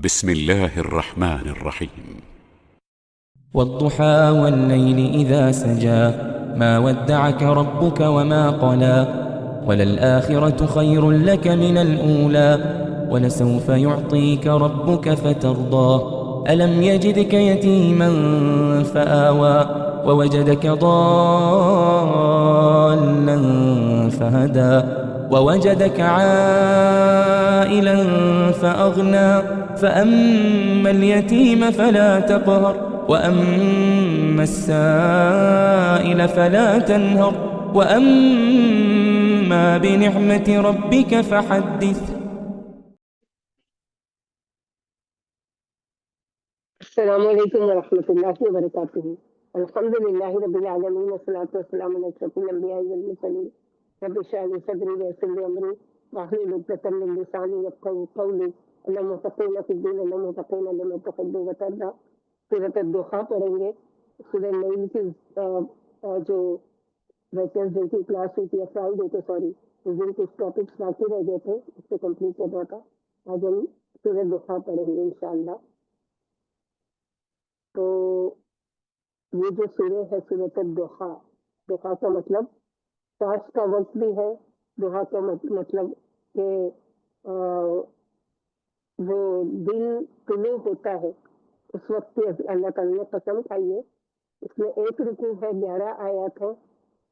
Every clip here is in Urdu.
بسم الله الرحمن الرحيم. والضحى والليل إذا سجى ما ودعك ربك وما قلى وللآخرة خير لك من الأولى ولسوف يعطيك ربك فترضى ألم يجدك يتيما فآوى ووجدك ضالا فهدى ووجدك عائلا فأغنى فأما اليتيم فلا تقهر وأما السائل فلا تنهر وأما بنعمة ربك فحدث. السلام علیکم ورحمۃ اللہ وبرکاتہ۔ الحمدللہ رب العالمین والصلاۃ والسلام علی اشرف الانبیاء والمرسلین۔ رب اشرح لي صدری ويسر لي امری واحلل عقدۃ من لسانی یفقهوا قولی۔ اللهم فقهنا في الدین، اللهم فقهنا لما تحب وترضى۔ سورۃ الضحیٰ پڑھیں گے۔ سورۃ اللیل کی جو ویڈنسڈے کی کلاس ہوئی تھی، فرائیڈے کو سوری، اس دن کچھ ٹاپکس باقی رہ گئے تھے، اس کو کمپلیٹ کرنا تھا۔ آج ہم سورۃ الضحیٰ پڑھیں گے انشاءاللہ۔ تو یہ جو سورہ ہے سورۃ الضحیٰ، ضحیٰ کا مطلب چاش کا وقت بھی ہے، ضحیٰ کا مطلب کہ وہ دن طلوع ہوتا ہے اس وقت کی اللہ تعالیٰ نے قسم کھائی ہے۔ اس میں ایک رکوع ہے، 11 آیات ہے،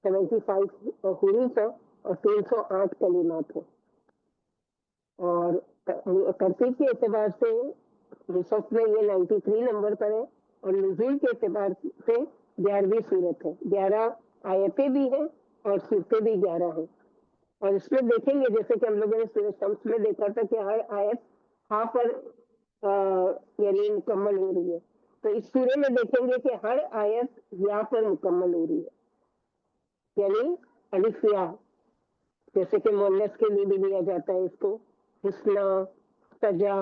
75 حروف ہے اور 308 کلمات ہے۔ اور ترتیب کے اعتبار سے مصحف میں یہ 93 نمبر پر ہے اور نزول کے اعتبار سے 11ویں صورت ہے۔ 11 آیتیں بھی ہیں اور صورتیں بھی 11 ہیں۔ اور اس میں دیکھیں گے جیسے کہ ہم لوگوں نے سورۃ شمس میں دیکھا تھا کہ ہر آیت ہاں پر یعنی مکمل ہو رہی ہے، تو اس سورے میں دیکھیں گے کہ ہر آیت یا پر مکمل ہو رہی ہے، یعنی الف یا، جیسے کہ مؤنث کے لیے بھی لیا جاتا ہے اس کو، حسنا، سجا،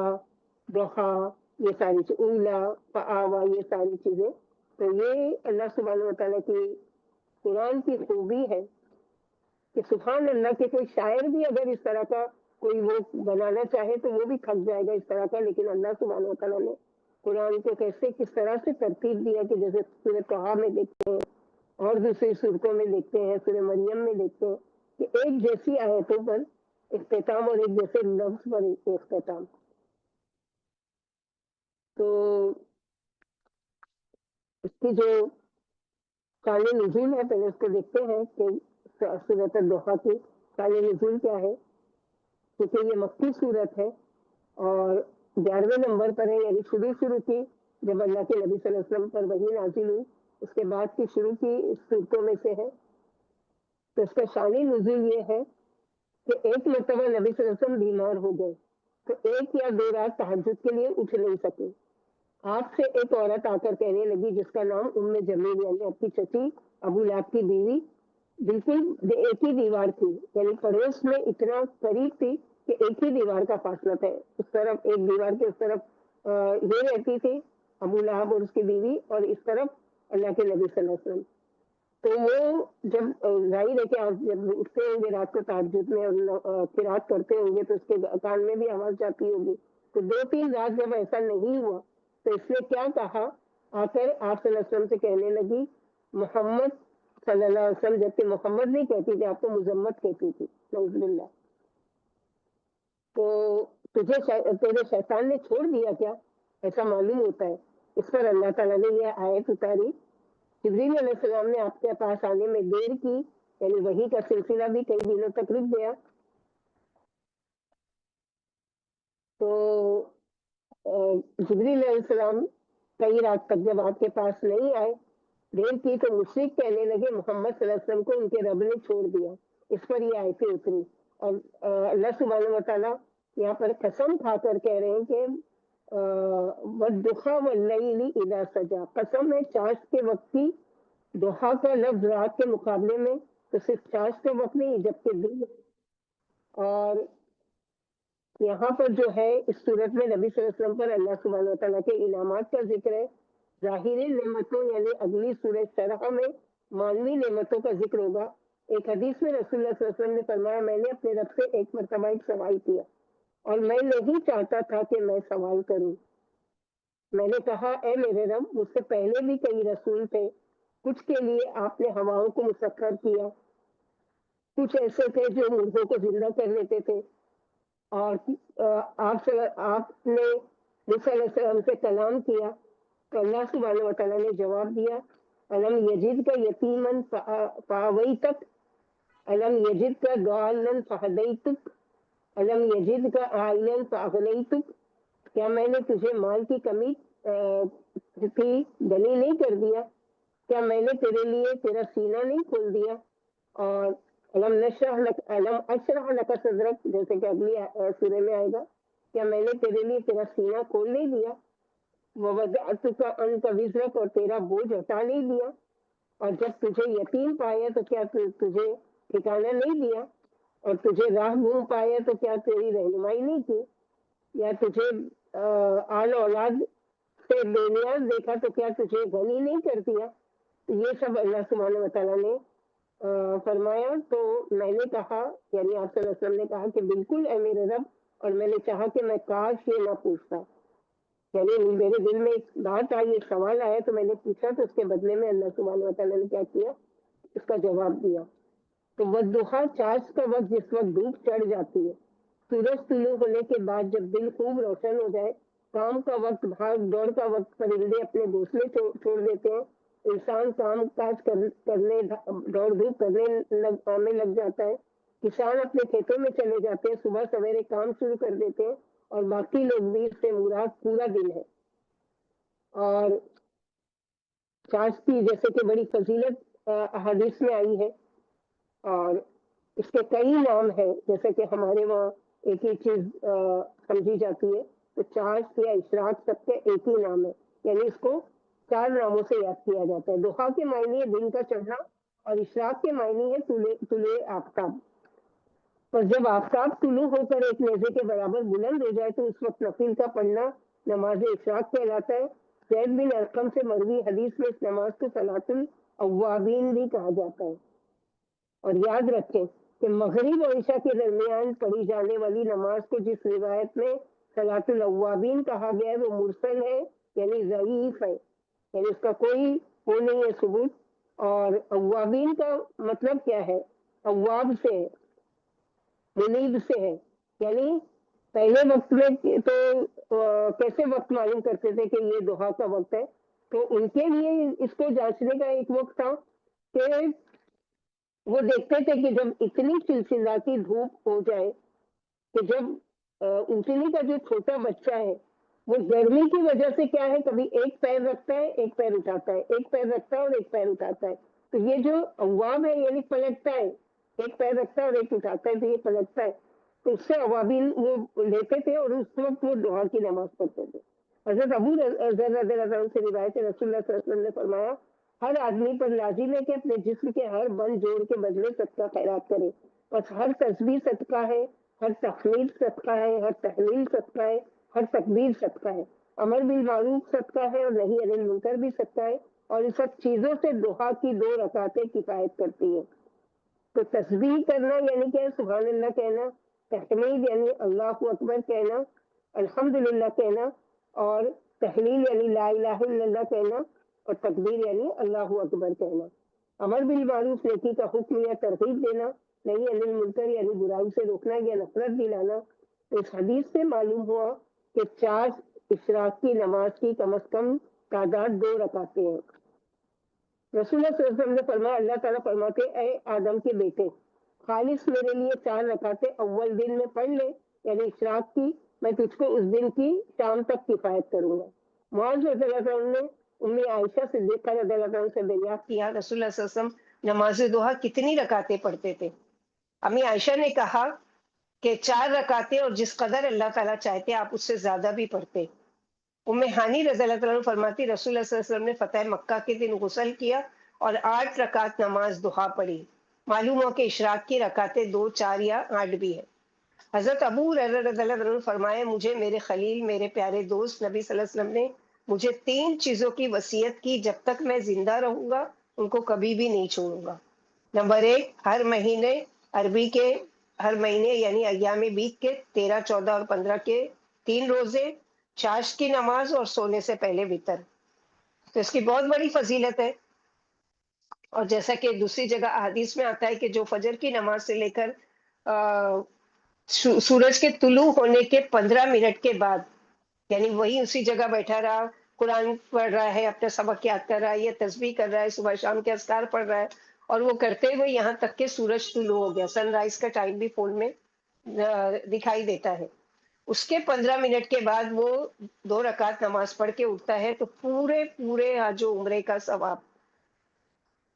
ضحیٰ، یہ ساری چیزیں، اولا، فآوا، یہ ساری چیزیں۔ تو یہ اللہ سبحانہ وتعالیٰ کی قرآن کی خوبی ہے کہ سبحان اللہ کہ کوئی شاعر بھی اگر اس طرح کا کوئی وہ بنانا چاہے تو وہ بھی تھک جائے گا اس طرح کا، لیکن اللہ سبحانہ وتعالیٰ نے قرآن کو کیسے کس طرح سے ترتیب دیا کہ جیسے سورۃ طٰہٰ میں دیکھتے ہیں اور دوسری صورتوں میں دیکھتے ہیں، سورۃ مریم میں دیکھتے ہیں کہ ایک جیسی آیتوں پر اختتام اور ایک جیسے لفظ پر اختتام۔ تو اس کی جو شان نزول ہے پہلے اس کو دیکھتے ہیں کہ سورۃ الضحیٰ کی شان نزول کیا ہے، کیونکہ یہ مکی صورت ہے اور 11ویں نمبر پر ہے، یعنی شروع کی جب اللہ کے نبی صلی اللہ علیہ وسلم پر وحی نازل ہوئی اس کے بعد کی شروع کی صورتوں میں سے ہے۔ تو اس کا شان نزول یہ ہے کہ ایک مرتبہ نبی صلی اللہ علیہ وسلم بیمار ہو گئے تو 1 یا 2 رات تہجد کے لیے اٹھ نہیں سکے۔ آپ سے ایک عورت آ کر کہنے لگی جس کا نام ام جمیل یعنی اپنی چچی ابو لہب کی بیوی، بالکل ایک ہی دیوار تھی، یعنی پڑوس میں اتنا قریب تھی کہ ایک ہی دیوار کا فاصلہ تھا، اس طرف ایک دیوار کے اس طرف یہ رہتی تھی ابو لہب اور اس کی بیوی، اور اس طرف اللہ کے نبی صلی اللہ علیہ وسلم۔ تو وہ جب ظاہر ہے کہ آپ جب اٹھتے ہوں گے رات کو تہجد میں اور قرات کرتے ہوں گے تو اس کے کان میں بھی آواز جاتی ہوگی، تو 2-3 رات جب ایسا نہیں ہوا تو اس نے کیا کہا، آ کر آپ صلی اللہ علیہ وسلم سے کہنے لگی محمد صلی اللہ علیہ وسلم، جبکہ محمد نہیں کہتی تھی، آپ کو مزمت کہتی تھی، نعوذ باللہ، تو تجھے تیرے شیطان نے چھوڑ دیا کیا، ایسا معلوم ہوتا ہے۔ اس پر اللہ تعالیٰ نے یہ آیت اتاری، جبریل علیہ السلام نے آپ کے پاس آنے میں دیر کی، یعنی وحی کا سلسلہ بھی کئی دنوں تک رک گیا۔ تو جبریل علیہ السلام کئی رات تک جب آپ کے پاس نہیں آئے، دیر کی، تو مشرک کہنے لگے محمد صلی اللہ علیہ وسلم کو ان کے رب نے چھوڑ دیا۔ اس پر یہ آیتیں اتری اور اللہ سبحانہ وتعالیٰ یہاں پر قسم کھا کر کہہ رہے ہیں کہ وَالضُّحَىٰ وَاللَّيْلِ إِذَا سَجَىٰ، قسم ہے چاش کے وقت کی۔ ضحیٰ کا لفظ رات کے مقابلے میں تو صرف چاش کا وقت نہیں جبکہ دن، اور یہاں پر جو ہے اس صورت میں نبی صلی اللہ علیہ وسلم پر اللہ سبحانہ وتعالیٰ کے انعامات کا ذکر ہے، ظاہری نعمتوں یعنی اگلی سورہ شرح میں معنوی نعمتوں کا ذکر ہوگا۔ ایک حدیث میں رسول اللہ صلی اللہ علیہ وسلم نے فرمایا میں نے اپنے رب سے ایک مرتبہ ایک سوال کیا اور میں نہیں چاہتا تھا کہ میں سوال کروں۔ میں نے کہا اے میرے رب، مجھ سے پہلے بھی کئی رسول تھے، کچھ کے لیے آپ نے ہواؤں کو مسخر کیا، کچھ ایسے تھے جو مردوں کو زندہ کر لیتے تھے، اور آپ نے موسیٰ علیہ السلام سے کلام کیا تو اللہ سبحانہ و تعالیٰ نے جواب دیا، الم یجد کا یتیمن فآویتک، الم یجد کا ضالن فہدیتک، الم یجد کا عائلن فاغنیتک، کیا میں نے تجھے مال کی کمی تھی غنی نہیں کر دیا؟ کیا میں نے تیرے لیے تیرا سینہ نہیں کھول دیا؟ اور علم اشرح لک صدرک، جیسے کہ اگلی سورہ میں آئے گا، کیا میں نے تیرے لیے تیرا سینہ کھول نہیں دیا؟ ووضعتک عنک وزرک، اور تیرا بوجھ ہٹا نہیں دیا؟ اور جب تجھے یتیم پایا تو کیا تجھے ٹھکانہ نہیں دیا؟ اور تجھے راہ گم پایا تو کیا تیری رہنمائی نہیں کی؟ یا تجھے آل اولاد سے بے نیاز دیکھا تو کیا تجھے غنی نہیں کر دیا؟ یہ سب اللہ سبحانہ و تعالیٰ نے فرمایا۔ تو میں نے کہا، یعنی آپ صلی اللہ علیہ وسلم نے کہا کہ بالکل اے میرے رب، اور میں نے چاہا کہ میں کاش یہ نہ پوچھتا، یعنی میرے دل میں ایک بات آئی، ایک سوال آیا تو میں نے پوچھا، تو اس کے بدلے میں اللہ سبحانہ و تعالیٰ نے کیا کیا، اس کا جواب دیا۔ تو والضحیٰ، چاش کا وقت، جس وقت دھوپ چڑھ جاتی ہے، سورج طلوع ہونے کے بعد جب دل خوب روشن ہو جائے، کام کا وقت، بھاگ دوڑ کا وقت، پرندے اپنے گھونسلے چھوڑ دیتے ہیں، انسان کام کاج کرنے دوڑ دھوپ کرنے میں لگ جاتا ہے، کسان اپنے کھیتوں میں چلے جاتے ہیں، صبح سویرے کام شروع کر دیتے ہیں، اور باقی لوگ بھی اس سے مراد پورا دن ہے۔ اور چاش کی جیسے کہ بڑی فضیلت احادیث میں آئی ہے، اور اس کے کئی نام ہیں، جیسے کہ ہمارے وہاں ایک ہی چیز سمجھی جاتی ہے، تو چاش یا اشراق سب کے ایک ہی نام ہے، یعنی اس کو 4 ناموں سے یاد کیا جاتا ہے۔ ضحیٰ کے معنی ہے دن کا چڑھنا، اور اشراق کے معنی ہے طلوع آفتاب۔ اور جب آفتاب طلوع ہو کر ایک نیزے کے برابر بلند ہو جائے تو اس وقت نفل کا پڑھنا نماز اشراق کہلاتا ہے۔ زید بن ارقم سے مروی حدیث میں اس نماز کو صلاۃ الاوابین بھی کہا جاتا ہے۔ اور یاد رکھیں کہ مغرب اور عشاء کے درمیان پڑھی جانے والی نماز کو جس روایت میں صلاۃ الاوابین کہا گیا ہے وہ مرسل ہے، یعنی ضعیف ہے، یعنی اس کا کوئی وہ نہیں ہے ثبوت۔ اور اوابین کا مطلب کیا ہے؟ اواب سے ہے، منیب سے ہے، یعنی پہلے وقت میں تو کیسے وقت معلوم کرتے تھے کہ یہ دعا کا وقت ہے؟ تو ان کے لیے اس کو جانچنے کا ایک وقت تھا کہ وہ دیکھتے تھے کہ جب اتنی چلچلاتی دھوپ ہو جائے کہ جب انسانی کا جو چھوٹا بچہ ہے وہ گرمی کی وجہ سے کیا ہے، کبھی ایک پیر رکھتا ہے ایک پیر اٹھاتا ہے، ایک پیر رکھتا ہے اور ایک پیر اٹھاتا ہے، تو یہ جو عوام ہے یعنی پلٹتا ہے، ایک پیر رکھتا ہے اور ایک اٹھاتا ہے، تو یہ پلٹتا ہے، تو اس سے عوابین وہ لیتے تھے اور اس وقت وہ دعا کی نماز پڑھتے تھے۔ حضرت ابو ذر رضی اللہ عنہ سے روایت ہے، رسول اللہ صلی اللہ علیہ وسلم نے فرمایا ہر آدمی پر لازم ہے کہ اپنے جسم کے ہر بند جوڑ کے بدلے صدقہ خیرات کرے، بس ہر تسبیح صدقہ ہے، ہر تحمید صدقہ ہے، ہر تحلیل صدقہ ہے، ہر تکبیر صدقہ ہے، امر بالمعروف صدقہ ہے اور نہی عن المنکر بھی صدقہ ہے، اور ان سب چیزوں سے دعا کی 2 رکعتیں کفایت کرتی ہیں۔ تو تسبیح کرنا یعنی کہ سبحان اللہ کہنا، تحمید یعنی اللہ اکبر کہنا، الحمدللہ کہنا، اور تحلیل یعنی لا الہ الا اللہ کہنا، اور تکبیر یعنی اللہ اکبر کہنا۔ امر بالمعروف نیکی کا حکم یا ترغیب دینا، نہیں عن المنکر یعنی برائی سے روکنا یا نفرت دلانا۔ تو اس حدیث سے معلوم ہوا کہ 4 اشراق کی نماز کی کم از کم تعداد 2 رکعتیں ہیں۔ رسول اللہ صلی اللہ علیہ وسلم نے فرمایا، اللہ تعالیٰ فرماتے اے آدم کے بیٹے، خالص میرے لیے 4 رکعتیں اول دن میں پڑھ لے، یعنی اشراق کی، میں تجھ کو اس دن کی شام تک کفایت کروں گا۔ معاذ رضی اللہ عنہ نے امی عائشہ صدیقہ رضی اللہ عنہ سے دریافت کیا، رسول اللہ صلی اللہ علیہ وسلم نماز ضحیٰ کتنی رکعتیں پڑھتے تھے؟ امی عائشہ نے کہا کہ 4 رکعتیں، اور جس قدر اللہ تعالیٰ چاہتے آپ اس سے زیادہ بھی پڑھتے۔ ام ہانی رضی اللہ عنہ فرماتی رسول اللہ صلی اللہ علیہ وسلم نے فتح مکہ کے دن غسل کیا اور 8 رکعت نماز ضحیٰ پڑھی۔ معلوم ہو کہ اشراق کی رکعتیں 2، 4 یا 8 بھی ہے۔ حضرت ابو ہریرہ رضی اللہ عنہ فرمائے، مجھے میرے خلیل، میرے پیارے دوست نبی صلی اللہ علیہ وسلم نے مجھے 3 چیزوں کی وصیت کی، جب تک میں زندہ رہوں گا ان کو کبھی بھی نہیں چھوڑوں گا۔ نمبر 1، ہر مہینے عربی کے ہر مہینے یعنی ایام بیت کے 13، 14 اور 15 کے 3 روزے، چاشت کی نماز اور سونے سے پہلے وطر. تو اس کی بہت بڑی فضیلت ہے. اور جیسا کہ دوسری جگہ احادیث میں آتا ہے کہ جو فجر کی نماز سے لے کر سورج کے طلوع ہونے کے 15 منٹ کے بعد، یعنی وہی اسی جگہ بیٹھا رہا، قرآن پڑھ رہا ہے، اپنا سبق یاد کر رہا ہے، یا تسبیح کر رہا ہے، صبح شام کے اذکار پڑھ رہا ہے، اور وہ کرتے ہوئے یہاں تک کہ سورج طلوع ہو گیا، سن رائز کا ٹائم بھی فون میں دکھائی دیتا ہے. اس کے 15 منٹ کے بعد وہ 2 رکعت نماز پڑھ کے اٹھتا ہے تو پورے پورے حج و عمرے کا ثواب.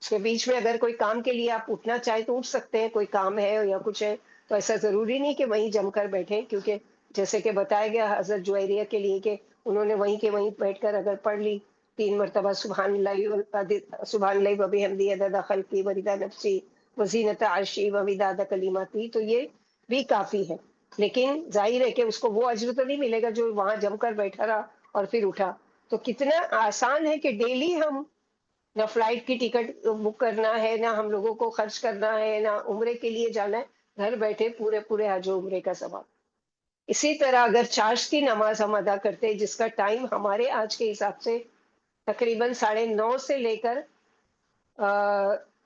اس کے بیچ میں اگر کوئی کام کے لیے آپ اٹھنا چاہیں تو اٹھ سکتے ہیں، کوئی کام ہے یا کچھ ہے تو ایسا ضروری نہیں کہ وہیں جم کر بیٹھیں، کیونکہ جیسے کہ بتایا گیا حضرت جویریہ کے لیے کہ انہوں نے وہیں کے وہیں بیٹھ کر اگر پڑھ لی 3 مرتبہ سبحان اللہ و بحمدہ عدد خلقی ورضا نفسی وزینت عرشی ومداد کلماتی، تو یہ بھی کافی ہے. لیکن ظاہر ہے کہ اس کو وہ اجر تو نہیں ملے گا جو وہاں جم کر بیٹھا رہا اور پھر اٹھا. تو کتنا آسان ہے کہ ڈیلی ہم نہ فلائٹ کی ٹکٹ بک کرنا ہے، نہ ہم لوگوں کو خرچ کرنا ہے، نہ عمرے کے لیے جانا ہے، گھر بیٹھے پورے پورے حج و عمرے کا ثواب. اسی طرح اگر چاشت کی نماز ہم ادا کرتے جس کا ٹائم ہمارے آج کے حساب سے تقریباً 9:30 سے لے کر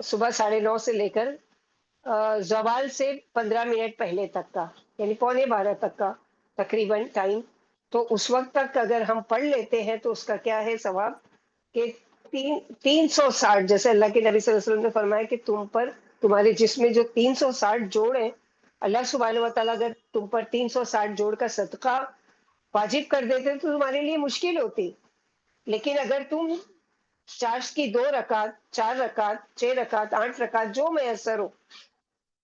صبح 9:30 سے لے کر زوال سے 15 منٹ پہلے تک کا، یعنی 11:15 تک کا تقریباً ٹائم، تو اس وقت تک اگر ہم پڑھ لیتے ہیں تو اس کا کیا ہے ثواب کہ 360، جیسے اللہ کے نبی صلی اللہ علیہ وسلم نے فرمایا کہ تم پر تمہارے جسم میں جو 360 جوڑ ہیں، اللہ سبحانہ و تعالیٰ اگر تم پر 360 جوڑ کا صدقہ واجب کر دیتے تو تمہارے لیے مشکل ہوتی. لیکن اگر تم چاشت کی 2 رکعت، 4 رکعت، 6 رکعت، 8 رکعت جو میسر ہو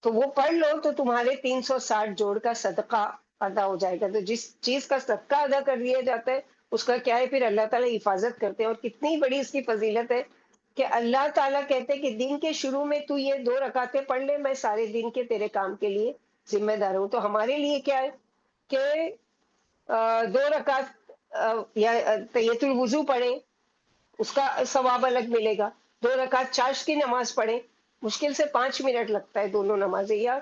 تو وہ پڑھ لو تو تمہارے 360 جوڑ کا صدقہ ادا ہو جائے گا. تو جس چیز کا صدقہ ادا کر دیا جاتا ہے اس کا کیا ہے، پھر اللہ تعالیٰ حفاظت کرتے ہیں. اور کتنی بڑی اس کی فضیلت ہے کہ اللہ تعالیٰ کہتے ہیں کہ دن کے شروع میں تو یہ 2 رکعتیں پڑھ لے، میں سارے دن کے تیرے کام کے لیے ذمہ دار ہوں. تو ہمارے لیے کیا ہے کہ 2 رکعت یا تحیۃ الوضو پڑھیں، اس کا ثواب الگ ملے گا. 2 رکعت چاشت کی نماز پڑھیں، مشکل سے 5 منٹ لگتا ہے دونوں نمازیں، یا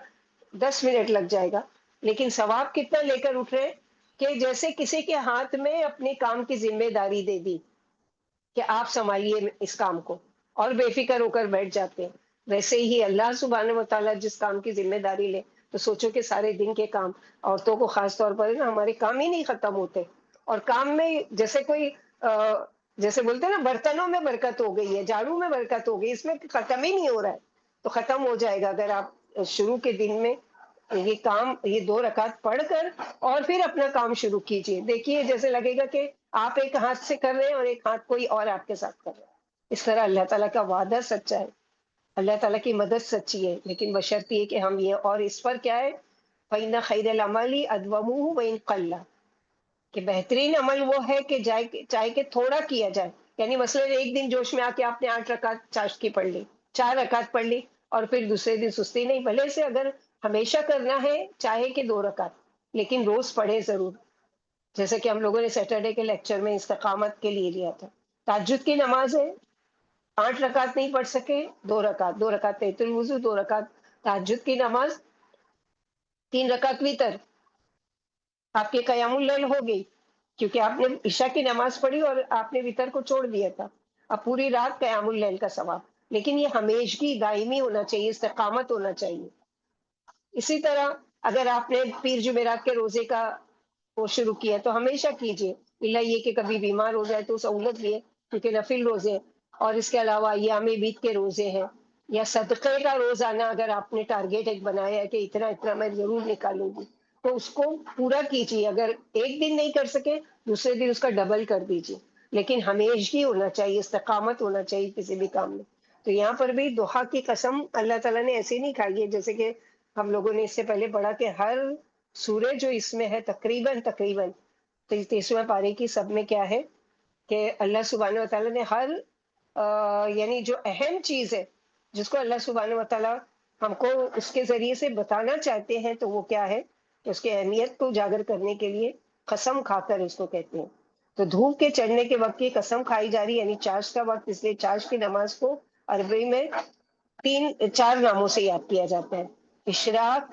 10 منٹ لگ جائے گا، لیکن ثواب کتنا لے کر اٹھ رہے کہ جیسے کسی کے ہاتھ میں اپنے کام کی ذمہ داری دے دی کہ آپ سنبھالیے اس کام کو، اور بے فکر ہو کر بیٹھ جاتے ہیں. ویسے ہی اللہ سبحانہ و تعالیٰ جس کام کی ذمہ داری لے تو سوچو کہ سارے دن کے کام، عورتوں کو خاص طور پر نا ہمارے کام ہی نہیں ختم ہوتے. اور کام میں جیسے کوئی جیسے بولتے ہیں نا برتنوں میں برکت ہو گئی ہے، جھاڑو میں برکت ہو گئی، اس میں ختم ہی نہیں ہو رہا ہے. تو ختم ہو جائے گا اگر آپ شروع کے دن میں یہ کام، یہ 2 رکعت پڑھ کر اور پھر اپنا کام شروع کیجئے. دیکھیے جیسے لگے گا کہ آپ ایک ہاتھ سے کر رہے ہیں اور ایک ہاتھ کوئی اور آپ کے ساتھ کر رہا ہے. اس طرح اللہ تعالیٰ کا وعدہ سچا ہے، اللہ تعالیٰ کی مدد سچی ہے، لیکن بشرط یہ کہ ہم یہ، اور اس پر کیا ہے فَإِنَّ خَيْرَ الْعَمَلِ أَدْوَمُهُ وَإِنْ قَلَّ، کہ بہترین عمل وہ ہے کہ چاہے کہ تھوڑا کیا جائے. یعنی مثلا ایک دن جوش میں آ کے آپ نے 8 رکعت چاشت کی پڑھ لی، 4 رکعت پڑھ لی، اور پھر دوسرے دن سستی نہیں. بھلے سے اگر ہمیشہ کرنا ہے چاہے کہ 2 رکعت، لیکن روز پڑھے ضرور. جیسے کہ ہم لوگوں نے سیٹرڈے کے لیکچر میں استقامت کے لیے لیا تھا. تہجد کی نماز ہے، 8 رکعت نہیں پڑھ سکے، 2 رکعت، 2 رکعت تحیۃ الوضو، 2 رکعت تہجد کی نماز، 3 رکعت وتر، آپ کے قیام اللیل ہو گئی، کیونکہ آپ نے عشاء کی نماز پڑھی اور آپ نے وتر کو چھوڑ دیا تھا. اب پوری رات قیام اللیل کا ثواب، لیکن یہ ہمیشگی دائمی ہونا چاہیے، استقامت ہونا چاہیے. اسی طرح اگر آپ نے پیر جمعرات کے روزے کا وہ شروع کیا تو ہمیشہ کیجیے، اللہ یہ کہ کبھی بیمار ہو جائے تو سہولت بھی ہے کیونکہ نفل روزے ہیں. اور اس کے علاوہ ایام بیت کے روزے ہیں، یا صدقے کا روزانہ اگر آپ نے ٹارگیٹ ایک بنایا ہے کہ اتنا اتنا میں ضرور نکالوں گی تو اس کو پورا کیجیے. اگر ایک دن نہیں کر سکے دوسرے دن اس کا ڈبل کر دیجیے، لیکن ہمیشہ ہونا چاہیے، استقامت ہونا چاہیے کسی بھی کام میں. تو یہاں پر بھی دوحا کی قسم اللہ تعالیٰ نے ایسے نہیں کھائی ہے، جیسے کہ ہم لوگوں نے اس سے پہلے پڑھا کہ ہر سورہ جو اس میں ہے تقریباً 30ویں پارے کی سب میں کیا ہے کہ اللہ سبحانہ و تعالیٰ نے ہر یعنی جو اہم چیز ہے جس کو اللہ سبحانہ و تعالیٰ ہم کو اس کے ذریعے سے بتانا چاہتے ہیں تو وہ کیا ہے، اس کی اہمیت کو اجاگر کرنے کے لیے قسم کھا کر اس کو کہتے ہیں. تو دھوپ کے چڑھنے کے وقت کی قسم کھائی جا رہی، یعنی چاشت کا وقت، اس لیے چاشت کی نماز کو عربی میں 4 ناموں سے یاد کیا جاتا ہے: اشراق،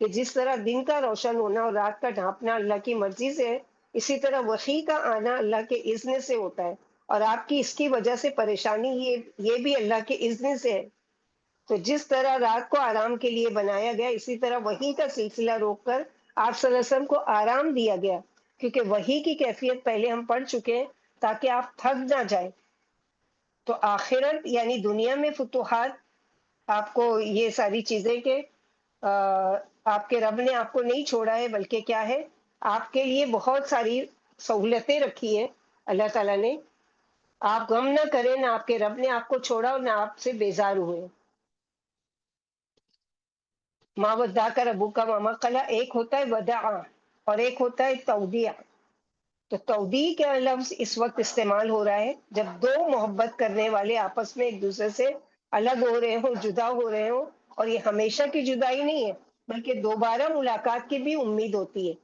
کہ جس طرح دن کا روشن ہونا اور رات کا ڈھانپنا اللہ کی مرضی سے ہے، اسی طرح وحی کا آنا اللہ کے اذن سے ہوتا ہے، اور آپ کی اس کی وجہ سے پریشانی یہ بھی اللہ کے اذن سے ہے۔ تو جس طرح رات کو آرام کے لیے بنایا گیا، اسی طرح وحی کا سلسلہ روک کر آپ صلی اللہ علیہ وسلم کو آرام دیا گیا، کیونکہ وحی کی کیفیت پہلے ہم پڑھ چکے ہیں، تاکہ آپ تھک نہ جائیں۔ تو آخرت یعنی دنیا میں فتوحات، آپ کو یہ ساری چیزیں کہ آپ کے رب نے آپ کو نہیں چھوڑا ہے، بلکہ کیا ہے، آپ کے لیے بہت ساری سہولتیں رکھی ہیں اللہ تعالیٰ نے۔ آپ غم نہ کریں، نہ آپ کے رب نے آپ کو چھوڑا اور نہ آپ سے بیزار ہوئے۔ ماں ودا کر ابو کا ماما قلا، ایک ہوتا ہے وداع اور ایک ہوتا ہے تودیع۔ تو تودیع کا لفظ اس وقت استعمال ہو رہا ہے جب دو محبت کرنے والے آپس میں ایک دوسرے سے الگ ہو رہے ہوں، جدا ہو رہے ہوں، اور یہ ہمیشہ کی جدائی نہیں ہے، بلکہ دوبارہ ملاقات کی بھی امید ہوتی ہے۔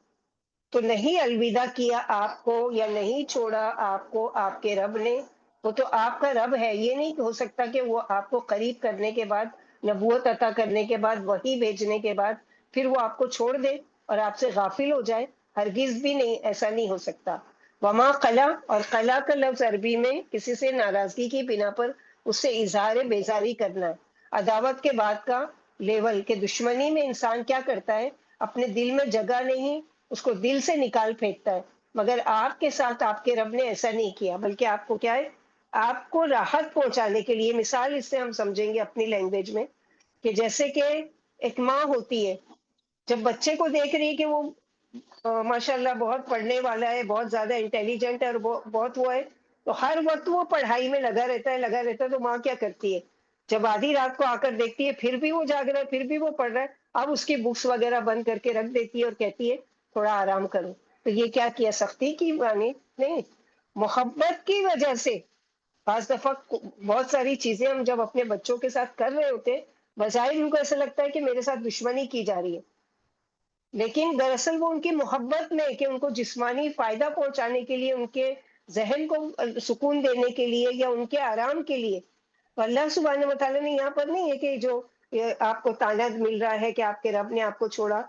تو نہیں الوداع کیا آپ کو یا نہیں چھوڑا آپ کو آپ کے رب نے، وہ تو آپ کا رب ہے۔ یہ نہیں ہو سکتا کہ وہ آپ کو قریب کرنے کے بعد، نبوت عطا کرنے کے بعد، وحی بھیجنے کے بعد پھر وہ آپ کو چھوڑ دے اور آپ سے غافل ہو جائے۔ ہرگز بھی نہیں، ایسا نہیں ہو سکتا۔ وما قلا، اور قلا کا لفظ عربی میں کسی سے ناراضگی کی بنا پر اس سے اظہار بیزاری کرنا ہے۔ عداوت کے بعد کا لیول کہ دشمنی میں انسان کیا کرتا ہے، اپنے دل میں جگہ نہیں، اس کو دل سے نکال پھینکتا ہے، مگر آپ کے ساتھ آپ کے رب نے ایسا نہیں کیا، بلکہ آپ کو کیا ہے، آپ کو راحت پہنچانے کے لیے۔ مثال اس سے ہم سمجھیں گے اپنی لینگویج میں کہ جیسے کہ ایک ماں ہوتی ہے، جب بچے کو دیکھ رہی ہے کہ وہ ماشاء اللہ بہت پڑھنے والا ہے، بہت زیادہ انٹیلیجنٹ ہے، اور بہت وہ ہے، تو ہر وقت وہ پڑھائی میں لگا رہتا ہے، تو ماں کیا کرتی ہے، جب آدھی رات کو آ کر دیکھتی ہے پھر بھی وہ جاگ رہا ہے، پھر بھی وہ پڑھ رہا ہے، اب اس کی بکس وغیرہ بند کر کے رکھ دیتی ہے اور کہتی ہے تھوڑا آرام کرو۔ تو یہ کیا کیا، سختی کی معنی نہیں، محبت کی وجہ سے۔ بعض دفعہ بہت ساری چیزیں ہم جب اپنے بچوں کے ساتھ کر رہے ہوتے، بظاہر ان کو ایسا لگتا ہے کہ میرے ساتھ دشمنی کی جا رہی ہے، لیکن دراصل وہ ان کی محبت میں، کہ ان کو جسمانی فائدہ پہنچانے کے لیے، ان کے ذہن کو سکون دینے کے لیے یا ان کے آرام کے لیے۔ تو اللہ سبحانہ وتعالیٰ نے یہاں پر نہیں ہے کہ جو آپ کو تانا مل رہا ہے کہ آپ کے رب نے آپ کو چھوڑا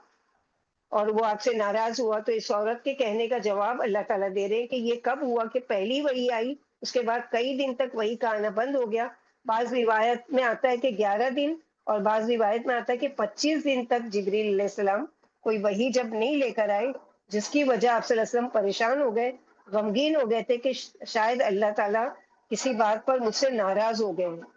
اور وہ آپ سے ناراض ہوا، تو اس عورت کے کہنے کا جواب اللہ تعالیٰ دے رہے ہیں کہ یہ کب ہوا کہ پہلی وحی آئی، اس کے بعد کئی دن تک وحی کا آنا بند ہو گیا۔ بعض روایت میں آتا ہے کہ 11 دن، اور بعض روایت میں آتا ہے کہ 25 دن تک جبریل علیہ السلام کوئی وحی جب نہیں لے کر آئے، جس کی وجہ آپ صلی اللہ علیہ وسلم پریشان ہو گئے، غمگین ہو گئے تھے کہ شاید اللہ تعالیٰ کسی بات پر مجھ سے ناراض ہو گئے ہیں۔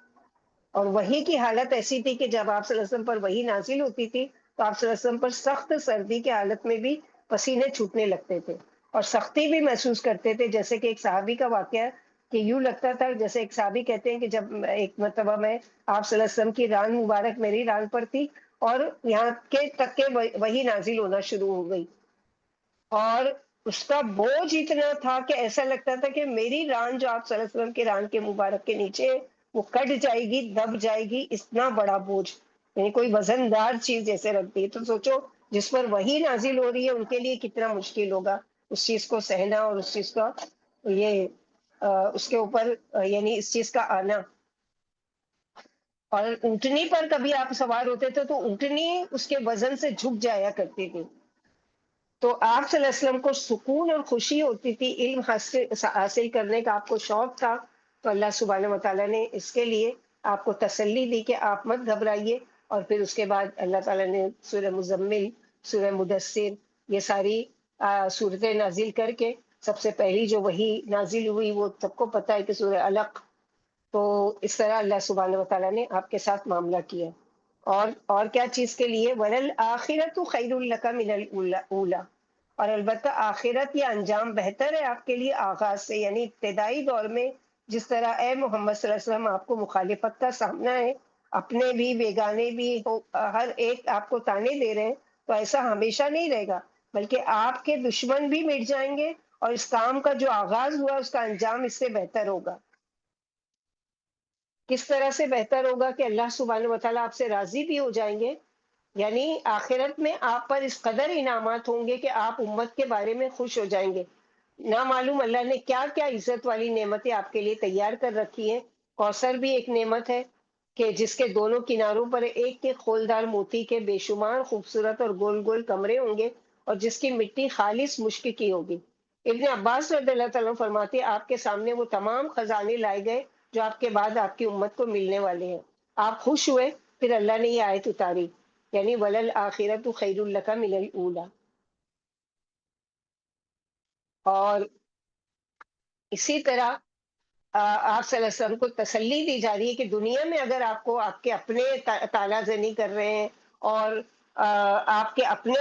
اور وحی کی حالت ایسی تھی کہ جب آپ صلی اللہ علیہ وسلم پر وحی نازل ہوتی تھی تو آپ صلی اللہ علیہ وسلم پر سخت سردی کی حالت میں بھی پسینے چھوٹنے لگتے تھے اور سختی بھی محسوس کرتے تھے، جیسے کہ ایک صحابی کا واقعہ ہے کہ یوں لگتا تھا، جیسے ایک صحابی کہتے ہیں کہ جب ایک مرتبہ میں آپ صلی اللہ علیہ وسلم کی ران مبارک میری ران پر تھی اور یہاں کے تک کے وحی نازل ہونا شروع ہو گئی، اور اس کا بوجھ اتنا تھا کہ ایسا لگتا تھا کہ میری ران جو آپ صلی اللہ علیہ وسلم کے ران کے مبارک کے نیچے ہے، وہ کٹ جائے گی، دب جائے گی، اتنا بڑا بوجھ، یعنی کوئی وزن دار چیز جیسے رکھ دی۔ تو سوچو جس پر وحی نازل ہو رہی ہے ان کے لیے کتنا مشکل ہوگا اس چیز کو سہنا، اور اس چیز کا یہ اس کے اوپر یعنی اس چیز کا آنا۔ اور اونٹنی پر کبھی آپ سوار ہوتے تھے تو اونٹنی اس کے وزن سے جھک جایا کرتی تھی، تو آپ صلی اللہ علیہ وسلم کو سکون اور خوشی ہوتی تھی، علم حاصل کرنے کا آپ کو شوق تھا، تو اللہ سبحانہ وتعالیٰ نے اس کے لیے آپ کو تسلی دی کہ آپ مت گھبرائیے۔ اور پھر اس کے بعد اللہ تعالیٰ نے سورہ مزمل، سورہ مدثر، یہ ساری صورتیں نازل کر کے، سب سے پہلی جو وحی نازل ہوئی وہ سب کو پتہ ہے کہ سورہ علق۔ تو اس طرح اللہ سبحانہ وتعالیٰ نے آپ کے ساتھ معاملہ کیا۔ اور کیا چیز کے لیے، وَلَلْآخِرَةُ خَيْرٌ لَكَ مِنَ الْأُولَىٰ، اور البتہ آخرت یہ انجام بہتر ہے آپ کے لیے آغاز سے، یعنی ابتدائی دور میں جس طرح اے محمد صلی اللہ علیہ وسلم آپ کو مخالفت کا سامنا ہے، اپنے بھی بیگانے بھی ہر ایک آپ کو تانے دے رہے ہیں، تو ایسا ہمیشہ نہیں رہے گا، بلکہ آپ کے دشمن بھی مٹ جائیں گے اور اس کام کا جو آغاز ہوا اس کا انجام اس سے بہتر ہوگا۔ کس طرح سے بہتر ہوگا کہ اللہ سبحانہ وتعالیٰ آپ سے راضی بھی ہو جائیں گے، یعنی آخرت میں آپ پر اس قدر انعامات ہوں گے کہ آپ امت کے بارے میں خوش ہو جائیں گے۔ نہ معلوم اللہ نے کیا کیا عزت والی نعمتیں آپ کے لیے تیار کر رکھی ہیں۔ کوثر بھی ایک نعمت ہے کہ جس کے دونوں کناروں پر ایک ایک خولدار موتی کے بے شمار خوبصورت اور گول گول کمرے ہوں گے، اور جس کی مٹی خالص مشک کی ہوگی۔ ابن عباس رضی اللہ تعالیٰ عنہ فرماتے ہیں آپ کے سامنے وہ تمام خزانے لائے گئے جو آپ کے بعد آپ کی امت کو ملنے والے ہیں۔ آپ خوش ہوئے، پھر اللہ نے یہ آیت اتاری، یعنی وَلَلْ آخِرَةُ خَيْرٌ لَكَ مِنَ الْأُولَىٰ۔ اور اسی طرح آپ صلی اللہ علیہ وسلم کو تسلی دی جا رہی ہے کہ دنیا میں اگر آپ کو آپ کے اپنے تالا زنی کر رہے ہیں، اور آپ کے اپنے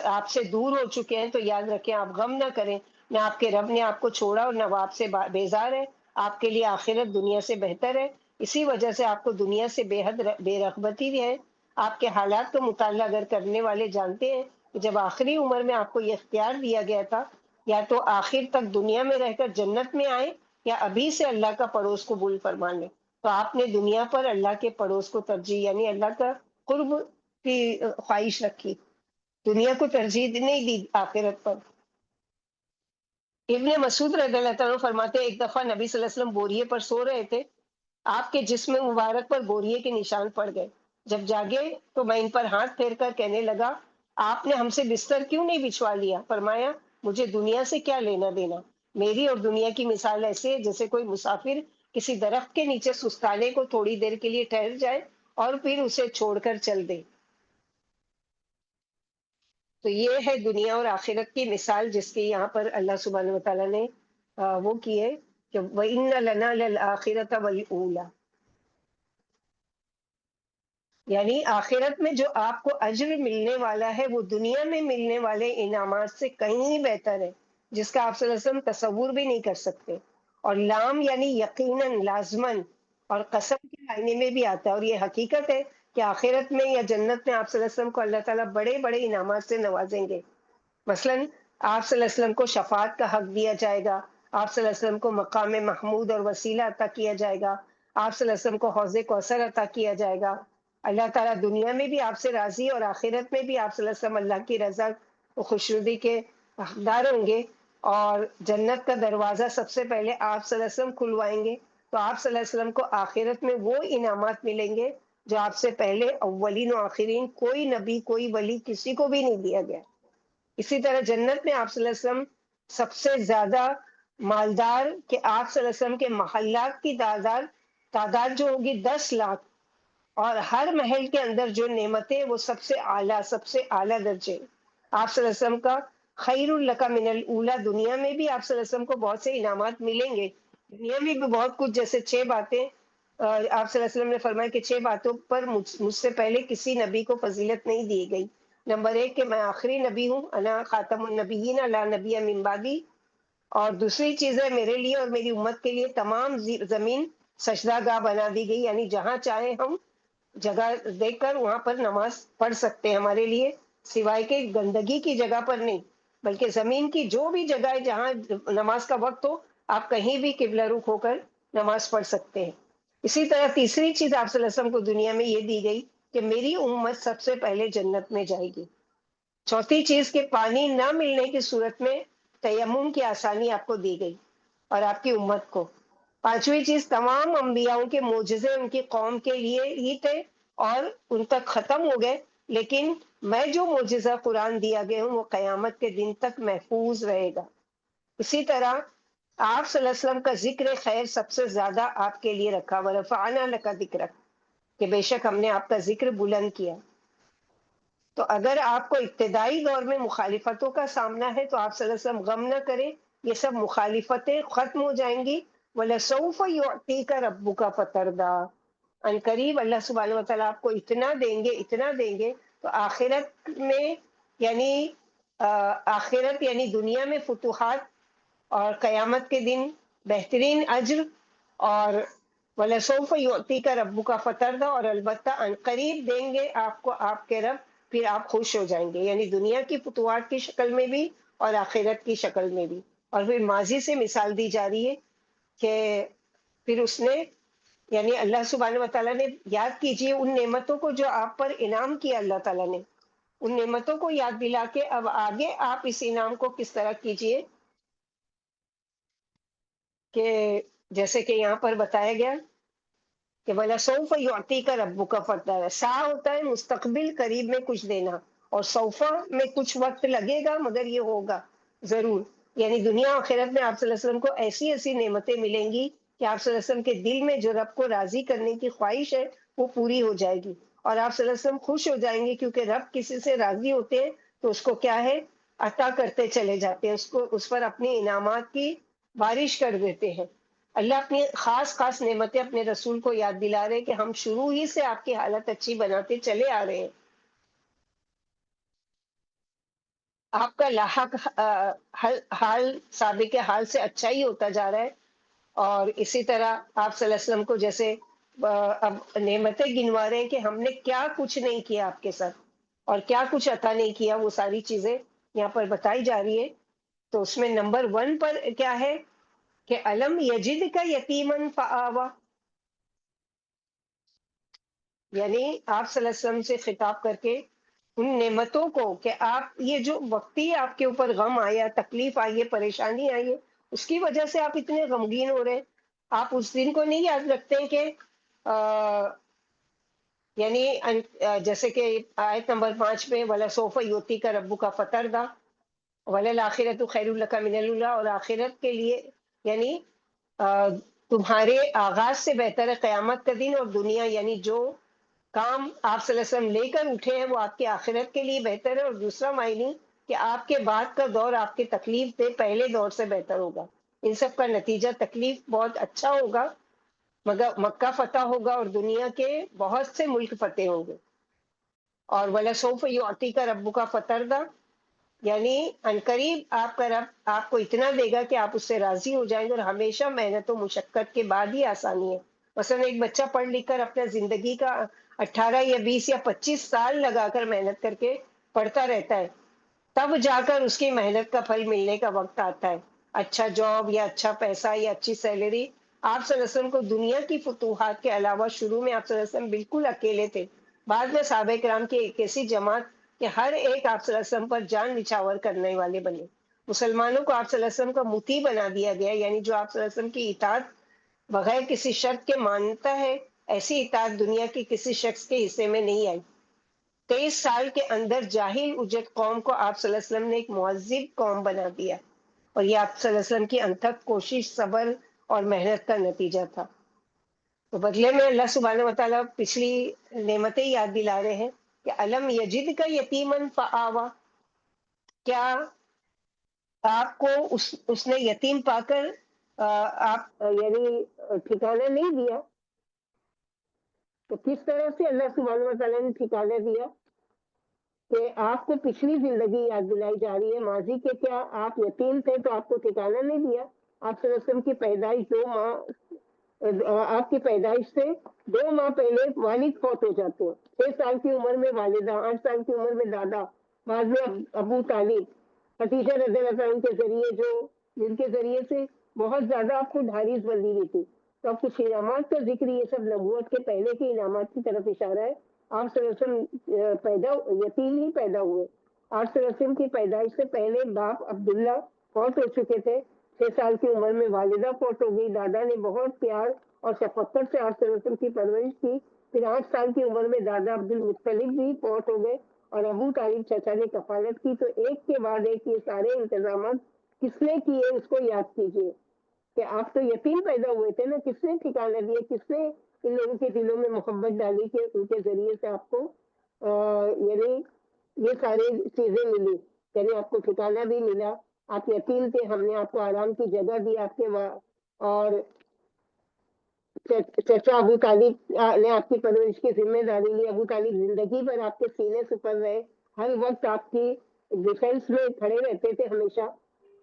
آپ سے دور ہو چکے ہیں، تو یاد رکھیں آپ غم نہ کریں، نہ آپ کے رب نے آپ کو چھوڑا اور نہ وہ آپ سے بیزار ہے۔ آپ کے لیے آخرت دنیا سے بہتر ہے، اسی وجہ سے آپ کو دنیا سے بے حد بے رغبتی بھی ہے۔ آپ کے حالات کا مطالعہ اگر کرنے والے جانتے ہیں کہ جب آخری عمر میں آپ کو یہ اختیار دیا گیا تھا، یا تو آخر تک دنیا میں رہ کر جنت میں آئے، یا ابھی سے اللہ کا پڑوس قبول فرما لیں، تو آپ نے دنیا پر اللہ کے پڑوس کو ترجیح، یعنی اللہ کا قرب کی خواہش رکھی، دنیا کو ترجیح نہیں دی آخرت پر۔ ابن مسعود رضی اللہ تعالیٰ عنہ فرماتے ہیں ایک دفعہ نبی صلی اللہ علیہ وسلم بوریے پر سو رہے تھے، آپ کے جسم مبارک پر بوریے کے نشان پڑ گئے۔ جب جاگے تو میں ان پر ہاتھ پھیر کر کہنے لگا آپ نے ہم سے بستر کیوں نہیں بچھوا لیا؟ فرمایا مجھے دنیا سے کیا لینا دینا، میری اور دنیا کی مثال ایسے ہے جیسے کوئی مسافر کسی درخت کے نیچے سستانے کو تھوڑی دیر کے لیے ٹھہر جائے اور پھر اسے چھوڑ کر چل دے۔ تو یہ ہے دنیا اور آخرت کی مثال جس کی یہاں پر اللہ سبحانہ وتعالیٰ نے وہ کی ہے کہ وَإِنَّ لَنَا لَلْآخِرَةَ وَالْأُولَىٰ، یعنی آخرت میں جو آپ کو اجر ملنے والا ہے وہ دنیا میں ملنے والے انعامات سے کہیں بہتر ہے، جس کا آپ صلی اللہ علیہ وسلم تصور بھی نہیں کر سکتے۔ اور لام یعنی یقیناً، لازماً، اور قسم کے معنی میں بھی آتا ہے، اور یہ حقیقت ہے کہ آخرت میں یا جنت میں آپ صلی اللہ علیہ وسلم کو اللہ تعالیٰ بڑے بڑے انعامات سے نوازیں گے۔ مثلاً آپ صلی اللہ علیہ وسلم کو شفاعت کا حق دیا جائے گا، آپ صلی اللہ علیہ وسلم کو مقام محمود اور وسیلہ عطا کیا جائے گا، آپ صلی اللہ علیہ وسلم کو حوض کوثر عطا کیا جائے گا۔ اللہ تعالیٰ دنیا میں بھی آپ سے راضی اور آخرت میں بھی آپ صلی اللہ علیہ وسلم اللہ کی رضا و خوشنودی کے حقدار ہوں گے، اور جنت کا دروازہ سب سے پہلے آپ صلی اللہ علیہ وسلم کھلوائیں گے، تو آپ صلی اللہ علیہ وسلم کو آخرت میں وہ انعامات ملیں گے جو آپ سے پہلے اولین و آخرین کوئی نبی کوئی ولی کسی کو بھی نہیں دیا گیا۔ اسی طرح جنت میں آپ صلی اللہ علیہ وسلم سب سے زیادہ مالدار، کہ آپ صلی اللہ علیہ وسلم کے محلات کی تعداد جو ہوگی 10 لاکھ، اور ہر محل کے اندر جو نعمتیں وہ سب سے اعلیٰ، سب سے اعلیٰ درجے۔ آپ صلی اللہ علیہ وسلم کا خیر لک من الاولیٰ، دنیا میں بھی آپ صلی اللہ علیہ وسلم کو بہت سے انعامات ملیں گے، دنیا میں بھی بہت کچھ، جیسے 6 باتیں آپ صلی اللہ علیہ وسلم نے فرمایا کہ 6 باتوں پر مجھ سے پہلے کسی نبی کو فضیلت نہیں دی گئی۔ نمبر 1 کہ میں آخری نبی ہوں، انا خاتم النبیین لا نبی من بعدی، اور دوسری چیز ہے میرے لیے اور میری امت کے لیے تمام زمین سجدہ گاہ بنا دی گئی، یعنی جہاں چاہے ہم جگہ دیکھ کر وہاں پر نماز پڑھ سکتے ہیں ہمارے لیے، سوائے کہ گندگی کی جگہ پر نہیں، بلکہ زمین کی جو بھی جگہ ہے جہاں نماز کا وقت ہو آپ کہیں بھی قبلہ رخ ہو کر نماز پڑھ سکتے ہیں۔ اسی طرح تیسری چیز آپ صلی اللہ علیہ وسلم کو دنیا میں یہ دی گئی کہ میری امت سب سے پہلے جنت میں جائے گی۔ چوتھی چیز کہ پانی نہ ملنے کی صورت میں تیمم کی آسانی آپ کو دی گئی اور آپ کی امت کو۔ پانچویں چیز تمام انبیاؤں کے معجزے ان کی قوم کے لیے ہی تھے اور ان تک ختم ہو گئے، لیکن میں جو معجزہ قرآن دیا گیا ہوں وہ قیامت کے دن تک محفوظ رہے گا۔ اسی طرح آپ صلی اللہ علیہ وسلم کا ذکر خیر سب سے زیادہ آپ کے لیے رکھا، ورفعنا لک ذکرک، کہ بے شک ہم نے آپ کا ذکر بلند کیا۔ تو اگر آپ کو ابتدائی دور میں مخالفتوں کا سامنا ہے تو آپ صلی اللہ علیہ وسلم غم نہ کریں، یہ سب مخالفتیں ختم ہو جائیں گی۔ وَلَسَوْفَ يُعْطِيكَ رَبُّكَ فَتَرْضَىٰ، ان قریب اللہ سبحانہ وتعالیٰ آپ کو اتنا دیں گے، اتنا دیں گے، تو آخرت میں یعنی آخرت یعنی دنیا میں فتوحات، اور قیامت کے دن بہترین اجر، اور وَلَسَوْفَ يُعْطِيكَ رَبُّكَ فَتَرْضَىٰ، اور البتہ ان قریب دیں گے آپ کو آپ کے رب، پھر آپ خوش ہو جائیں گے، یعنی دنیا کی فتوحات کی شکل میں بھی اور آخرت کی شکل میں بھی۔ اور پھر ماضی سے مثال دی جا رہی ہے کہ پھر اس نے، یعنی اللہ سبحانہ وتعالیٰ نے، یاد کیجئے ان نعمتوں کو جو آپ پر انعام کیا اللہ تعالیٰ نے، ان نعمتوں کو یاد دلا کے اب آگے آپ اس انعام کو کس طرح کیجئے، کہ جیسے کہ یہاں پر بتایا گیا کہ وَلَسَوْفَ يُعْطِيكَ رَبُّكَ فَتَرْضَىٰ، سا ہوتا ہے مستقبل قریب میں کچھ دینا، اور سوفا میں کچھ وقت لگے گا مگر یہ ہوگا ضرور. یعنی دنیا آخرت میں آپ صلی اللہ علیہ وسلم کو ایسی ایسی نعمتیں ملیں گی کہ آپ صلی اللہ علیہ وسلم کے دل میں جو رب کو راضی کرنے کی خواہش ہے وہ پوری ہو جائے گی، اور آپ صلی اللہ علیہ وسلم خوش ہو جائیں گے، کیونکہ رب کسی سے راضی ہوتے ہیں تو اس کو کیا ہے عطا کرتے چلے جاتے ہیں، اس پر اپنے انعامات کی بارش کر دیتے ہیں. اللہ اپنی خاص خاص نعمتیں اپنے رسول کو یاد دلا رہے کہ ہم شروع ہی سے آپ کی حالت اچھی بناتے چلے آ رہے ہیں. آپ کا لاحق حال سابق حال سے اچھا ہی ہوتا جا رہا ہے. اور اسی طرح آپ صلی اللہ علیہ وسلم کو جیسے اب نعمتیں گنوا رہے ہیں کہ ہم نے کیا کچھ نہیں کیا آپ کے ساتھ اور کیا کچھ عطا نہیں کیا، وہ ساری چیزیں یہاں پر بتائی جا رہی ہے. تو اس میں نمبر 1 پر کیا ہے کہ علم یجد کا یتیمن فآوا، یعنی آپ صلی اللہ علیہ وسلم سے خطاب کر کے ان نعمتوں کو کہ آپ یہ جو وقتی آپ کے اوپر غم آیا، تکلیف آئی ہے، پریشانی آئی ہے، اس کی وجہ سے آپ اتنے غمگین ہو رہے ہیں. آپ اس دن کو نہیں یاد رکھتے ہیں کہ یعنی جیسے کہ آیت نمبر 5 میں وَلَسَوْفَ يُعْطِيكَ رَبُّكَ فَتَرْضَىٰ وَلَلْآخِرَةُ خَيْرٌ لَكَ مِنَ الْأُولَىٰ، اور آخرت کے لیے یعنی تمہارے آغاز سے بہتر ہے قیامت کا دن، اور دنیا یعنی جو کام آپ صلی اللہ علیہ وسلم لے کر اٹھے ہیں وہ آپ کی آخرت کے لیے بہتر ہے، اور دوسرا معنی کہ آپ کے بعد کا دور آپ کے تکلیف دے پہلے دور سے بہتر ہوگا. ان سب کا نتیجہ تکلیف بہت اچھا ہوگا، مگر مکہ فتح ہوگا اور دنیا کے بہت سے ملک فتح ہوں گے. اور وَلَسَوْفَ يُعْطِيكَ رَبُّكَ فَتَرْضَىٰ، یعنی عنقریب آپ کا رب آپ کو اتنا دے گا کہ آپ اس سے راضی ہو جائیں گے، اور ہمیشہ محنت و مشقت کے بعد ہی آسانی ہے. مثلا ایک بچہ پڑھ لکھ کر اپنا زندگی کا 18 یا 20 یا 25 سال لگا کر محنت کر کے پڑھتا رہتا ہے، تب جا کر اس کی محنت کا پھل ملنے کا وقت آتا ہے، اچھا جاب یا اچھا پیسہ یا اچھی سیلری. آپ صلی اللہ علیہ وسلم کو دنیا کی فتوحات کے علاوہ شروع میں آپ صلی اللہ علیہ وسلم بالکل اکیلے تھے، بعد میں صحابہ کرام کی ایک ایسی جماعت کہ ہر ایک آپ صلی اللہ علیہ وسلم پر جان نچھاور کرنے والے بنے. مسلمانوں کو آپ صلی اللہ علیہ وسلم کا مطیع بنا دیا گیا، یعنی جو آپ صلی اللہ علیہ وسلم کی اطاعت بغیر کسی شرط کے مانتا ہے، ایسی اطاعت دنیا کی کسی شخص کے حصے میں نہیں آئی. 23 سال کے اندر جاہل اجت قوم کو آپ صلی اللہ علیہ وسلم نے ایک مہذب قوم بنا دیا، اور یہ آپ صلی اللہ علیہ وسلم کی انتھک کوشش، صبر اور محنت کا نتیجہ تھا. تو بدلے میں اللہ سبحانہ وتعالیٰ پچھلی نعمتیں یاد دلا رہے ہیں کہ علم یجد کا یتیمن فآوا، کیا آپ کو اس نے یتیم پا کر آپ یعنی ٹھکانہ نہیں دیا. تو کس طرح سے اللہ سبحانہ وتعالیٰ نے ٹھکانہ دیا کہ آپ کو پچھلی زندگی یاد دلائی جا رہی ہے ماضی کے، کیا آپ یتیم تھے تو آپ کو ٹھکانہ نہیں دیا. آپ صلی اللہ علیہ وسلم کی پیدائش 2 ماہ، آپ کی پیدائش سے 2 ماہ پہلے والد فوت ہو جاتے ہیں، 6 سال کی عمر میں والدہ، 8 سال کی عمر میں دادا، بعد میں ابو طالب، خدیجہ رضی اللہ عنہ کے ذریعے جن کے ذریعے سے بہت زیادہ آپ کو ڈھاریس بندی ہوئی تھی. تو اب کچھ انعامات کا ذکر، یہ سب نبوت کے پہلے کے انعامات کی طرف اشارہ ہے. آپ صلی اللہ علیہ وسلم یتیم ہی پیدا ہوئے. آپ صلی اللہ علیہ وسلم کی پیدائش سے پہلے باپ عبداللہ فوت ہو چکے تھے، 6 سال کی عمر میں والدہ فوت ہو گئی. دادا نے بہت پیار اور شفقت سے آپ صلی اللہ علیہ وسلم کی پرورش کی. پھر 8 سال کی عمر میں دادا عبد المطلب بھی فوت ہو گئے، اور ابو طالب چچا نے کفالت کی. تو ایک کے بعد ایک یہ سارے انتظامات کس نے کیے اس کو یاد کیجیے کہ آپ تو یتیم پیدا ہوئے تھے نا، کس نے ٹھکانہ دیے، کس نے ان لوگوں کے دلوں میں محبت ڈالی کہ ان کے ذریعے سے آپ کو یعنی یہ ساری چیزیں ملی، یعنی آپ کو ٹھکانہ بھی ملا. آپ یتیم تھے، ہم نے آپ کو آرام کی جگہ دی آپ کے وہاں، اور چچا ابو طالب نے آپ کی پرورش کی ذمہ داری لی. ابو طالب زندگی بھر آپ کے سینے سپر رہے، ہر وقت آپ کی ڈیفینس میں کھڑے رہتے تھے ہمیشہ،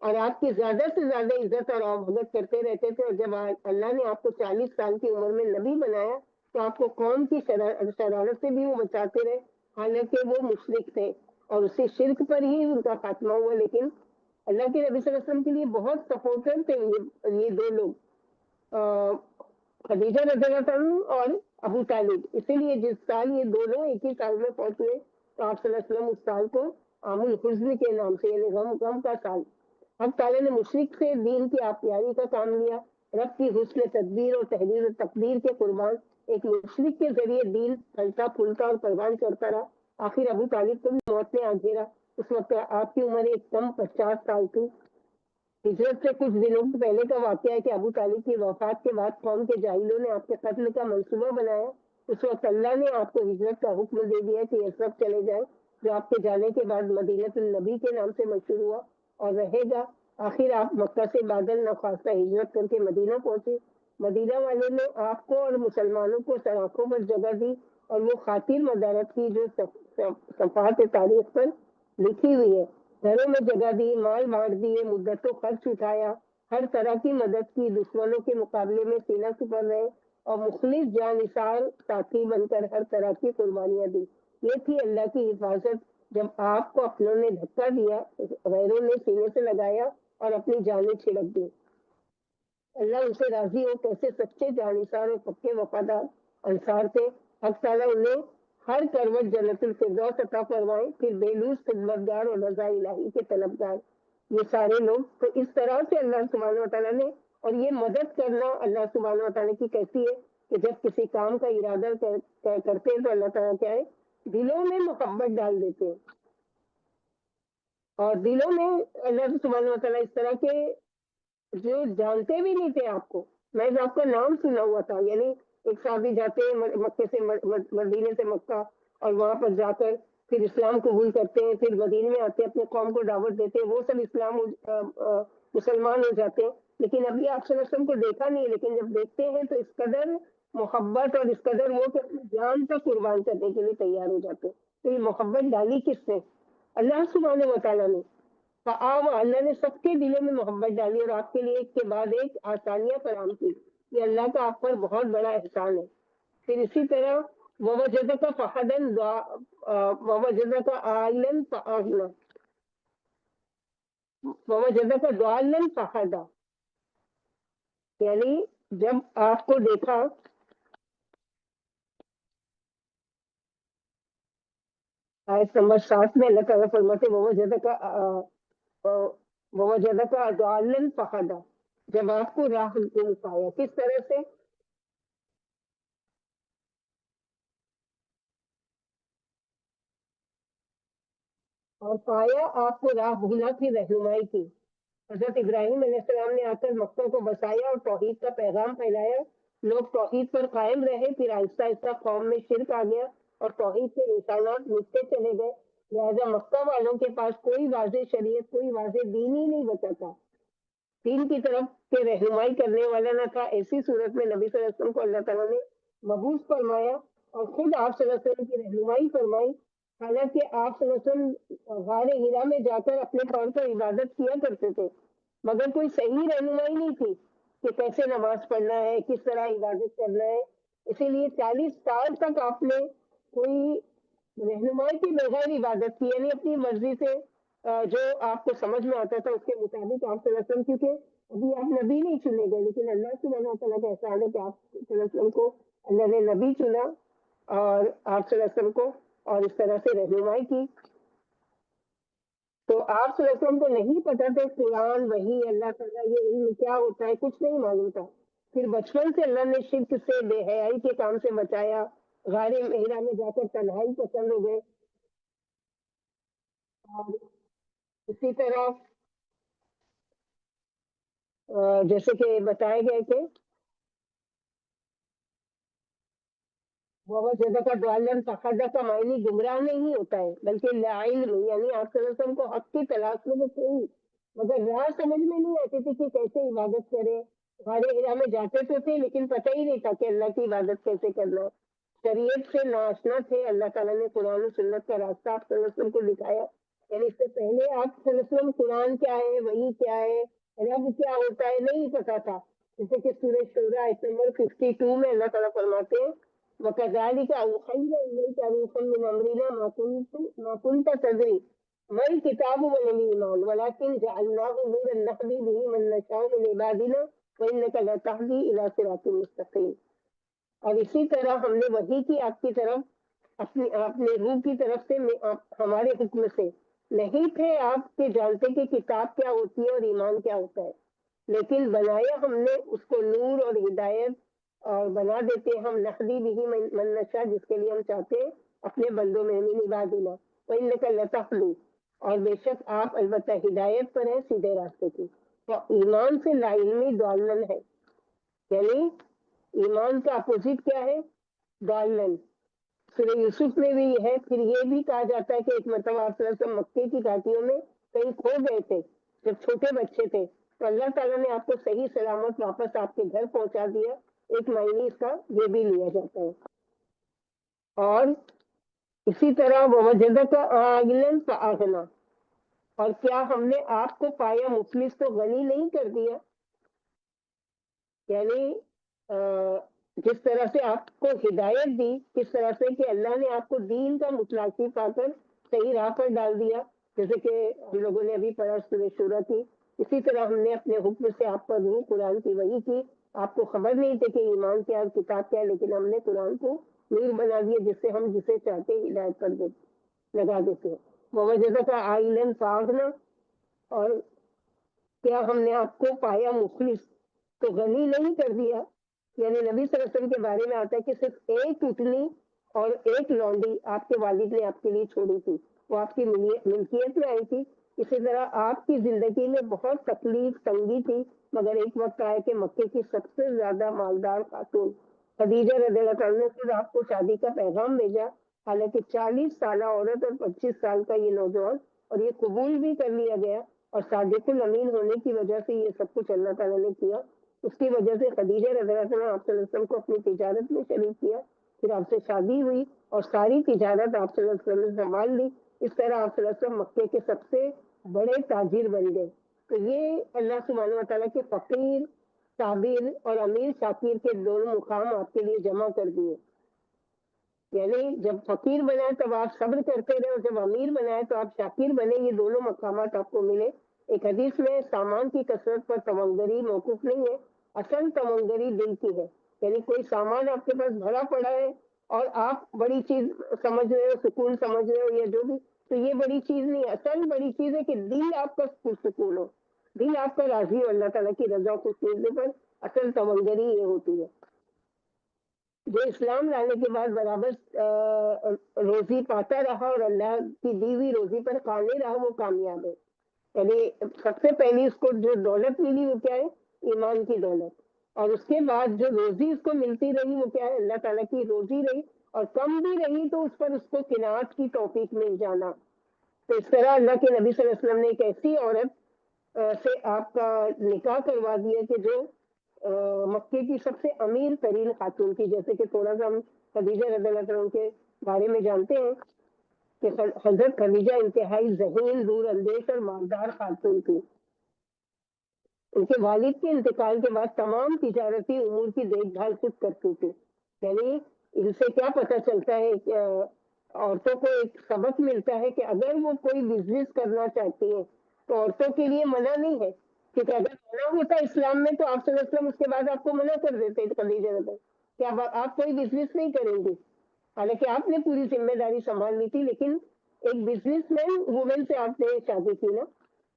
اور آپ کی زیادہ سے زیادہ عزت اور مدد کرتے رہتے تھے. اور جب اللہ نے آپ کو 40 سال کی عمر میں نبی بنایا تو آپ کو قوم کی شرارت سے بھی وہ بچاتے رہے، حالانکہ وہ مشرک تھے اور اسی شرک پر ہی ان کا خاتمہ ہوا. لیکن اللہ کے نبی صلی اللہ علیہ وسلم کے لیے بہت سپورٹر تھے یہ 2 لوگ، خدیجہ رضی اللہ عنہ اور ابو طالب. اسی لیے جس سال یہ دونوں ایک ہی سال میں فوت ہوئے تو آپ صلی اللہ علیہ وسلم اس سال کو عام الحزن کے نام سے، یعنی غم کا سال. حق تعالیٰ نے مشرق سے دین کی آپ پیاری کا کام لیا، رب کی حسن تدبیر اور تحریر و تقدیر کے قربان ایک مشرک کے ذریعے دین پھلتا پھولتا اور پروان چڑھتا رہا. آخر ابو طالب کو بھی موت نے آ گھیرا. اس وقت آپ کی عمر ایک کم 50 سال تھی. ہجرت سے کچھ دنوں پہلے کا واقعہ ہے کہ ابو طالب کی وفات کے بعد قوم کے جاہلوں نے آپ کے قتل کا منصوبہ بنایا. اس وقت اللہ نے آپ کو ہجرت کا حکم دے دیا کہ یہ سب چلے جائیں، جو آپ کے جانے کے بعد مدینہ النبی کے نام سے مشہور ہوا اور رہے گا. آخر آپ مکہ سے بادل نخواستہ ہجرت کر کے مدینہ پہنچے. مدینہ والے نے آپ کو اور مسلمانوں کو سڑکوں پر جگہ دی اور وہ خاطر مدارت کی جو صفحات تاریخ پر لکھی ہوئی ہے. گھروں میں جگہ دی، مال بانٹ دیے، مدتوں خرچ اٹھایا، ہر طرح کی مدد کی، دشمنوں کے مقابلے میں سینہ سپر رہے اور مخلص جانثار ساتھی بن کر ہر طرح کی قربانیاں دی. یہ تھی اللہ کی حفاظت. جب آپ کو اپنوں نے دھکا دیا، غیروں نے سینے سے لگایا اور اپنی جانیں چھڑک دی. اللہ ان سے راضی ہو. کیسے سچے جانثار اور پکے وفادار انصار تھے. حق تعالیٰ انہیں ہر کروٹ جنت الفردوس عطا فرمائے. پھر بیلوس خدمتگار اور رضا الہی کے طلبگار یہ سارے لوگ. تو اس طرح سے اللہ سبحانہ و تعالیٰ نے، اور یہ مدد کرنا اللہ سبحانہ و تعالیٰ کی کیسی ہے کہ جب کسی کام کا ارادہ کرتے ہیں تو اللہ تعالیٰ کیا ہے، دلوں میں محبت ڈال دیتے ہیں. اور دلوں میں اللہ سبحانہ و تعالیٰ اس طرح کے جو جانتے بھی نہیں تھے آپ کو. میں آپ کا نام سنا ہوا تھا، یعنی ایک صحابی جاتے ہیں مکے سے مدینے سے مکہ اور وہاں پر جا کر پھر اسلام قبول کرتے ہیں، پھر مدینے میں آتے ہیں، اپنے قوم کو دعوت دیتے ہیں، وہ سب مسلمان ہو جاتے ہیں. لیکن ابھی آپ صلی اللہ علیہ وسلم کو دیکھا نہیں، لیکن جب دیکھتے ہیں تو اس قدر محبت اور اس قدر وہ کہ اپنی جان تک قربان کرنے کے لیے تیار ہو جاتے ہیں. تو یہ محبت ڈالی کس نے؟ اللہ سبحانہ و تعالیٰ نے. اللہ نے سب کے دلوں میں محبت ڈالی اور آپ کے لیے ایک کے بعد ایک آسانیاں فراہم کی. یہ اللہ کا آپ پر بہت بڑا احسان ہے. پھر اسی طرح ووجدک فہدن ووجدک عائلن فاغنا ووجدک ضالن فہدا، یعنی جب آپ کو دیکھا. آیت نمبر 7 میں اللہ تعالیٰ فرماتے ووجدک ضالن فہدا، جب آپ کو راہ گم پایا. کس طرح سے؟ اور پایا آپ کو راہ بھولا کی رہنمائی کی. حضرت ابراہیم علیہ السلام نے آ کر مکہ کو بسایا اور توحید کا پیغام پھیلایا. لوگ توحید پر قائم رہے. پھر آہستہ آہستہ قوم میں شرک آ گیا اور توحید کے نشانات مٹتے چلے گئے. لہٰذا مکہ والوں کے پاس کوئی واضح شریعت، کوئی واضح دین ہی نہیں بچا تھا. دین کی طرف کے رہنمائی کرنے والا نہ تھا. ایسی صورت میں نبی صلی اللہ علیہ وسلم کو اللہ تعالیٰ نے مبعوث فرمایا اور خود آپ صلی اللہ علیہ وسلم کی رہنمائی فرمائی. حالانکہ آپ صلی اللہ علیہ وسلم غار ہرا میں جا کر اپنے طور پر عبادت کیا کرتے تھے، مگر کوئی صحیح رہنمائی نہیں تھی کہ کیسے نماز پڑھنا ہے، کس طرح عبادت کرنا ہے. اسی لیے 40 سال تک آپ نے کوئی رہنمائی کے بغیر عبادت کی، یعنی اپنی مرضی سے جو آپ کو سمجھ میں آتا تھا اس کے مطابق آپ صلی اللہ علیہ وسلم، کیونکہ ابھی آپ نبی نہیں چنے گئے، لیکن اللہ سبحانہ وتعالیٰ کا احسان ہے کہ آپ صلی اللہ علیہ وسلم کو اللہ نے نبی چنا اور آپ صلی اللہ علیہ وسلم کو اور اس طرح سے رہنمائی کی. تو آپ صلی اللہ علیہ وسلم کو نہیں پتا تھا قرآن، وحی، اللہ تعالیٰ، یہ علم کیا ہوتا ہے، کچھ نہیں معلوم تھا. پھر بچپن سے اللہ نے شرک سے، بے حیائی کے کام سے بچایا. غار ہرا میں جا کر تنہائی پسند ہو گئے. اور اسی طرح جیسے کہ بتایا گیا کہ بابا جگہ کا ڈالن فقدہ کا معنی گمراہ نہیں ہوتا ہے، بلکہ لا علم، یعنی آپ صلی اللہ علیہ وسلم کو حق کی تلاش میں تو تھے ہی، مگر راہ سمجھ میں نہیں آتی تھی کہ کیسے عبادت کرے. غار ہرا میں جاتے تو تھے لیکن پتہ ہی نہیں تھا کہ اللہ کی عبادت کیسے کرنا ہے. شریعت سے ناشنا تھے. اللہ تعالیٰ نے قرآن و سنت کا راستہ آپ صلی اللہ علیہ وسلم کو دکھایا. یعنی اس سے پہلے آپ صلی اللہ علیہ وسلم قرآن کیا ہے، وحی کیا ہے، رب کیا ہوتا ہے نہیں پتا تھا. جیسے کہ سورہ شورى آیت نمبر 52 میں اللہ تعالیٰ فرماتے ہیں وَكَذَلِكَ أَوْحَيْنَا إِلَيْكَ رُوحًا مِّنْ أَمْرِنَا مَا كُنتَ تَدْرِي مَا الْكِتَابُ وَلَا الْإِيمَانُ وَلَكِنْ جَعَلْنَاهُ نُورًا نَهْدِي بِهِ مَن نَّشَاءُ مِنْ عِبَادِنَا وَإِنَّكَ لَتَهْدِي إِلَىٰ صِرَاطٍ مُّسْتَقِيمٍ. اور اسی طرح ہم نے وحی کی آپ کی طرف اپنے روح کی طرف سے ہمارے حکم سے نہیں تھے آپ کے جانتے کہ کتاب کیا ہوتی ہے اور ایمان کیا ہوتا ہے، لیکن بنایا ہم نے اس کو نور اور ہدایت اور بنا دیتے ہیں ہم نقدی بھی من نشا، جس کے لیے ہم چاہتے ہیں اپنے بندوں میں ہمیں نبھا دینا، وَإِنَّكَ لَتَخْلُو، اور بے شک آپ البتہ ہدایت پر ہیں سیدھے راستے کی۔ تو ایمان سے لا علمی ضالن ہے، یعنی ایمان کا اپوزٹ کیا ہے؟ ضالن۔ سورہ یوسف میں بھی ہے، پھر یہ بھی کہا جاتا ہے کہ ایک مرتبہ آپ صلی اللہ علیہ وسلم مکے کی گھاٹیوں میں کہیں کھو گئے تھے جب چھوٹے بچے تھے، تو اللہ تعالیٰ نے آپ کو صحیح سلامت واپس آپ کے گھر پہنچا دیا، ایک معنی اس کا یہ بھی لیا جاتا ہے۔ اور اسی طرح وَوَجَدَكَ عَائِلًا فَأَغْنَىٰ، اور کیا ہم نے آپ کو پایا مفلس تو غنی نہیں کر دیا؟ یعنی جس طرح سے آپ کو ہدایت دی، کس طرح سے کہ اللہ نے آپ کو دین کا متلاقی پا کر صحیح راہ پر ڈال دیا، جیسے کہ ہم لوگوں نے ابھی پڑھا سورہ شورى کی، اسی طرح ہم نے اپنے حکم سے آپ پر روح قرآن کی وحی کی، آپ کو خبر نہیں تھی کہ ایمان کیا اور کتاب کیا ہے، لیکن ہم نے قرآن کو نور بنا دیا جس سے ہم جسے چاہتے ہدایت پر لگا دیتے ہیں۔ وَوَجَدَكَ عَائِلًا فَأَغْنَىٰ، اور کیا ہم نے آپ کو پایا مفلس تو غنی نہیں کر دیا؟ یعنی نبی صلی اللہ علیہ وسلم کے بارے میں آتا ہے کہ صرف ایک اٹھنی اور ایک لونڈی آپ کے والد نے آپ کے لیے چھوڑی تھی، وہ آپ کی ملکیت میں آئی تھی۔ اسی طرح آپ کی زندگی میں بہت تکلیف تنگی تھی، مگر ایک وقت آیا کہ مکے کی سب سے زیادہ مالدار خاتون خدیجہ رضی اللہ تعالیٰ نے خود آپ کو شادی کا پیغام بھیجا، حالانکہ 40 سالہ عورت اور 25 سال کا یہ نوجوان، اور یہ قبول بھی کر لیا گیا، اور صادق الامین ہونے کی وجہ سے یہ سب کچھ اللہ تعالیٰ نے کیا۔ اس کی وجہ سے خدیجہ رضی اللہ عنہ نے آپ صلی اللہ علیہ وسلم کو اپنی تجارت میں شریک کیا، پھر آپ سے شادی ہوئی اور ساری تجارت آپ صلی اللہ علیہ وسلم نے سنبھال لی۔ اس طرح آپ صلی اللہ علیہ وسلم مکے کے سب سے بڑے تاجر بن گئے۔ تو یہ اللہ سبحانہ و تعالیٰ کے فقیر، صابر اور امیر شاکر کے دونوں مقام آپ کے لیے جمع کر دیے۔ یعنی جب فقیر بنائے تب آپ صبر کرتے رہے، اور جب امیر بنائے تو آپ شاکر بنے، یہ دونوں مقامات آپ کو ملے۔ ایک حدیث میں سامان کی کثرت پر تمنگری موقوف نہیں ہے، اصل تمنگری دل کی ہے۔ یعنی کوئی سامان آپ کے پاس بھرا پڑا ہے اور آپ بڑی چیز سمجھ رہے ہو، سکون سمجھ رہے ہو یا جو بھی، تو یہ بڑی چیز نہیں ہے۔ اصل بڑی چیز ہے کہ دل آپ کا پرسکون ہو، دل آپ کا راضی ہو اللہ تعالیٰ کی رضا کو سیکھنے پر، اصل تمنگری یہ ہوتی ہے۔ جو اسلام لانے کے بعد برابر روزی پاتا رہا اور اللہ کی دی ہوئی روزی پر قائم رہا، وہ کامیاب ہے۔ یعنی سب سے پہلی اس کو جو دولت ملی وہ کیا ہے؟ ایمان کی دولت، اور اس کے بعد جو روزی اس کو ملتی رہی وہ کیا ہے؟ اللہ تعالیٰ کی روزی رہی، اور کم بھی رہی تو اس پر اس کو قناعت کی توفیق مل جانا۔ تو اس طرح اللہ کے نبی صلی اللہ علیہ وسلم نے ایک ایسی عورت سے آپ کا نکاح کروا دیا کہ جو مکے کی سب سے امیر ترین خاتون تھی، جیسے کہ تھوڑا سا ہم خدیجہ رضی اللہ عنہ کے بارے میں جانتے ہیں کہ حضرت خدیجہ انتہائی ذہین، دور اندیش اور مالدار خاتون تھی۔ ان کے والد کے انتقال کے بعد تمام تجارتی امور کی دیکھ بھال خود کرتی تھی۔ یعنی ان سے کیا پتہ چلتا ہے کہ عورتوں کو ایک سبق ملتا ہے کہ اگر وہ کوئی بزنس کرنا چاہتی ہیں تو عورتوں کے لیے منع نہیں ہے، کیونکہ اگر منع ہوتا اسلام میں تو آپ صلی اللہ علیہ وسلم اس کے بعد آپ کو منع کر دیتے خدیجہ رضی کہ اب آپ کوئی بزنس نہیں کریں گی، حالانکہ آپ نے پوری ذمہ داری سنبھال لی تھی، لیکن ایک بزنس مین وومن سے آپ نے شادی کی نا۔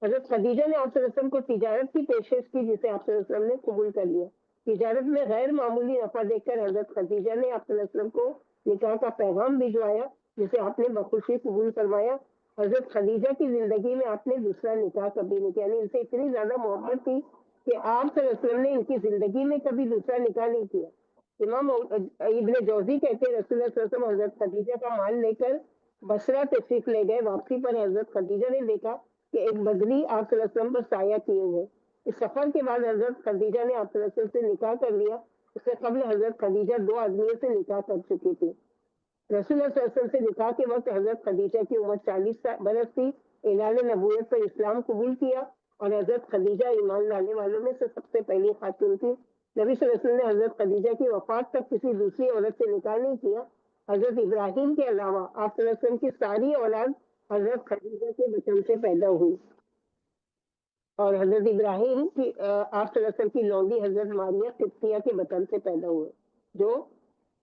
حضرت خدیجہ نے آپ صلی اللہ علیہ وسلم کو تجارت کی پیشکش کی، جسے آپ صلی اللہ علیہ وسلم نے قبول کر لیا۔ تجارت میں غیر معمولی نفع دیکھ کر حضرت خدیجہ نے آپ صلی اللہ علیہ وسلم کو نکاح کا پیغام بھجوایا، جسے آپ نے بخوشی قبول فرمایا۔ حضرت خدیجہ کی زندگی میں آپ نے دوسرا نکاح کبھی نہیں کیا، یعنی ان سے اتنی زیادہ محبت تھی کہ آپ صلی اللہ علیہ وسلم نے ان کی زندگی میں کبھی دوسرا نکاح نہیں کیا۔ امام ابن جوزی کہتے ہیں رسول اللہ صلی اللہ علیہ وسلم حضرت خدیجہ کا مال لے کر بصرہ تشریف لے گئے، واپسی پر حضرت خدیجہ نے دیکھا کہ ایک بدری آپ صلی اللہ علیہ وسلم پر سایہ کیے ہوئے۔ اس سفر کے بعد حضرت خدیجہ نے آپ صلی اللہ علیہ وسلم سے نکاح کر لیا۔ اس سے قبل حضرت خدیجہ 2 آدمیوں سے نکاح کر چکی تھی۔ رسول اللہ صلی اللہ علیہ وسلم سے نکاح کے وقت حضرت خدیجہ کی عمر 40 برس تھی۔ اعلان نبوت پر اسلام قبول کیا، اور حضرت خدیجہ ایمان لانے والوں میں سے سب سے پہلی خاتون تھی۔ نبی صلی اللہ علیہ وسلم نے حضرت خدیجہ کی وفات تک کسی دوسری عورت سے نکاح نہیں کیا۔ حضرت ابراہیم کے علاوہ آپ صلی اللہ علیہ وسلم کی ساری اولاد حضرت خدیجہ کے بچن سے پیدا ہوئی، اور حضرت ابراہیم کی آپ صلی اللہ علیہ وسلم کی لونڈی حضرت ماریہ قبطیہ کے بطن سے پیدا ہوئے، جو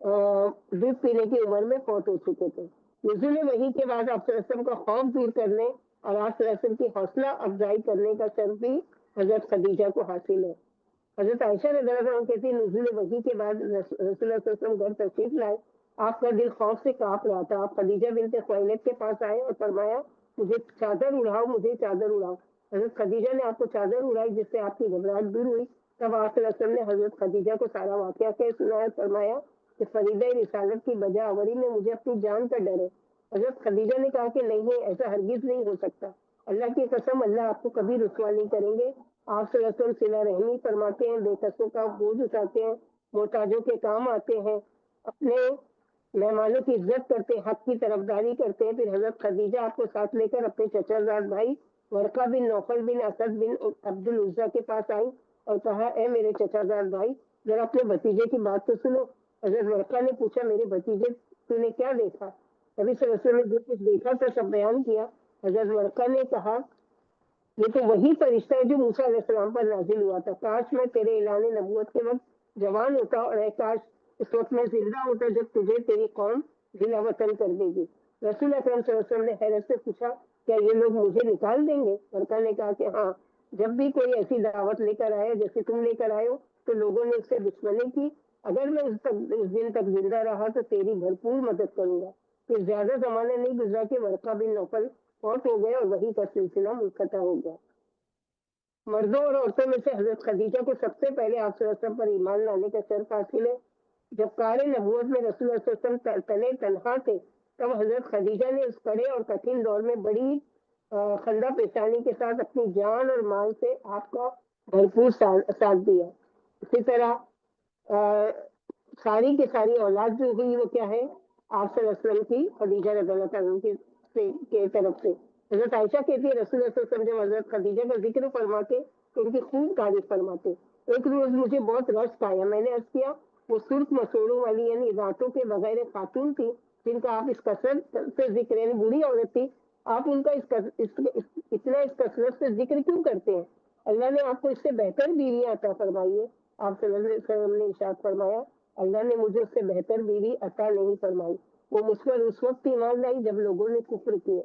دودھ پینے کی عمر میں فوت ہو چکے تھے۔ نزول وحی کے بعد آپ صلی اللہ علیہ وسلم کا خوف دور کرنے اور آپ صلی اللہ علیہ وسلم کی حوصلہ افزائی کرنے کا شرف بھی حضرت خدیجہ کو حاصل ہے۔ حضرت عائشہ رضی اللہ عنہ کہتی ہے نزول وحی کے بعد رسول اللہ صلی اللہ علیہ وسلم گھر تشریف لائے، آپ کا دل خوف سے کانپ رہا تھا، آپ خدیجہ بنت خویلد کے پاس آئے اور فرمایا مجھے چادر اڑاؤ، مجھے چادر اڑاؤ۔ حضرت خدیجہ نے آپ کو چادر اڑائی جس سے آپ کی گھبراہٹ دور ہوئی۔ تب آپ صلی اللہ علیہ وسلم نے حضرت خدیجہ کو سارا واقعہ کہہ سنایا، فرمایا کہ فریضہ رسالت کی بجا آوری میں مجھے اپنی جان کا ڈر ہے۔ حضرت خدیجہ نے کہا کہ نہیں، ایسا ہرگز نہیں ہو سکتا، اللہ کی قسم اللہ آپ کو کبھی رسوا نہیں کریں گے۔ آپ صلی اللہ علیہ وسلم صلہ رحمی فرماتے ہیں، بے کسوں کا بوجھ اٹھاتے ہیں، محتاجوں کے کام آتے ہیں، اپنے مہمانوں کی عزت کرتے ہیں، حق کی طرفداری کرتے ہیں۔ پھر حضرت خدیجہ آپ کو ساتھ لے کر اپنے چچا زاد بھائی ورقہ بن نوفل بن اسد بن عبد العزا کے پاس آئی اور کہا اے میرے چچا زاد بھائی ذرا اپنے بھتیجے کی بات تو سنو۔ حضرت ورقہ نے پوچھا میرے بھتیجے تو نے کیا دیکھا؟ نبی صلی اللہ علیہ وسلم نے جو کچھ دیکھا تھا سب بیان کیا۔ حضرت ورقہ نے کہا یہ تو وہی فرشتہ ہے جو موسیٰ علیہ السلام پر نازل ہوا تھا، کاش میں تیرے اعلان نبوت کے وقت جوان ہوتا اور اے کاش اس وقت میں زندہ ہوتا جب تجھے تیری قوم ضلع وطن کر دے گی۔ رسول اکرم صلی اللہ علیہ وسلم نے حیرت سے پوچھا کیا یہ لوگ مجھے نکال دیں گے؟ ورقہ نے کہا کہ ہاں، جب بھی کوئی ایسی دعوت لے کر آئے جیسے تم لے کر آئے ہو تو لوگوں نے اس سے دشمنی کی، اگر میں اس دن تک زندہ رہا تو تیری بھرپور مدد کروں گا۔ پھر زیادہ زمانہ نہیں گزرا کہ ورقہ بن نوفل فوت ہو گئے اور وہی کا سلسلہ منقطع ہو گیا۔ مردوں اور عورتوں میں سے حضرت خدیجہ کو سب سے پہلے آپ صلی اللہ علیہ وسلم پر ایمان لانے کا شرف حاصل ہے۔ جب کار نبوت میں رسول اللہ صلی اللہ علیہ وسلم تلے تنہا تھے تب حضرت خدیجہ نے اس کڑے اور کٹھن دور میں بڑی خندہ پیشانی کے ساتھ اپنی جان اور مال سے آپ کا بھرپور ساتھ دیا۔ اسی طرح ساری کی ساری اولاد جو ہوئی وہ کیا ہے؟ آپ صلی اللہ علیہ وسلم کی خدیجہ رضی اللہ عنہ کی طرف سے۔ حضرت عائشہ کہتی ہے رسول اللہ صلی اللہ علیہ وسلم جب حضرت خدیجہ کا ذکر فرماتے تو ان کی خوب تعریف فرماتے۔ ایک روز مجھے بہت رشک آیا، میں نے عرض کیا وہ سرخ مسوڑوں والی یعنی راتوں کے بغیر خاتون تھی جن کا آپ اس کثرت سے ذکر یعنی بری عورت تھی، آپ ان کا اتنا اس کثرت سے ذکر کیوں کرتے ہیں؟ اللہ نے آپ کو اس سے بہتر بیوی عطا فرمائی ہے۔ آپ صلی اللہ علیہ وسلم نے ارشاد فرمایا اللہ نے مجھے اس سے بہتر بیوی عطا نہیں فرمائی، وہ مجھ پر اس وقت ایمان لائی جب لوگوں نے کفر کیا،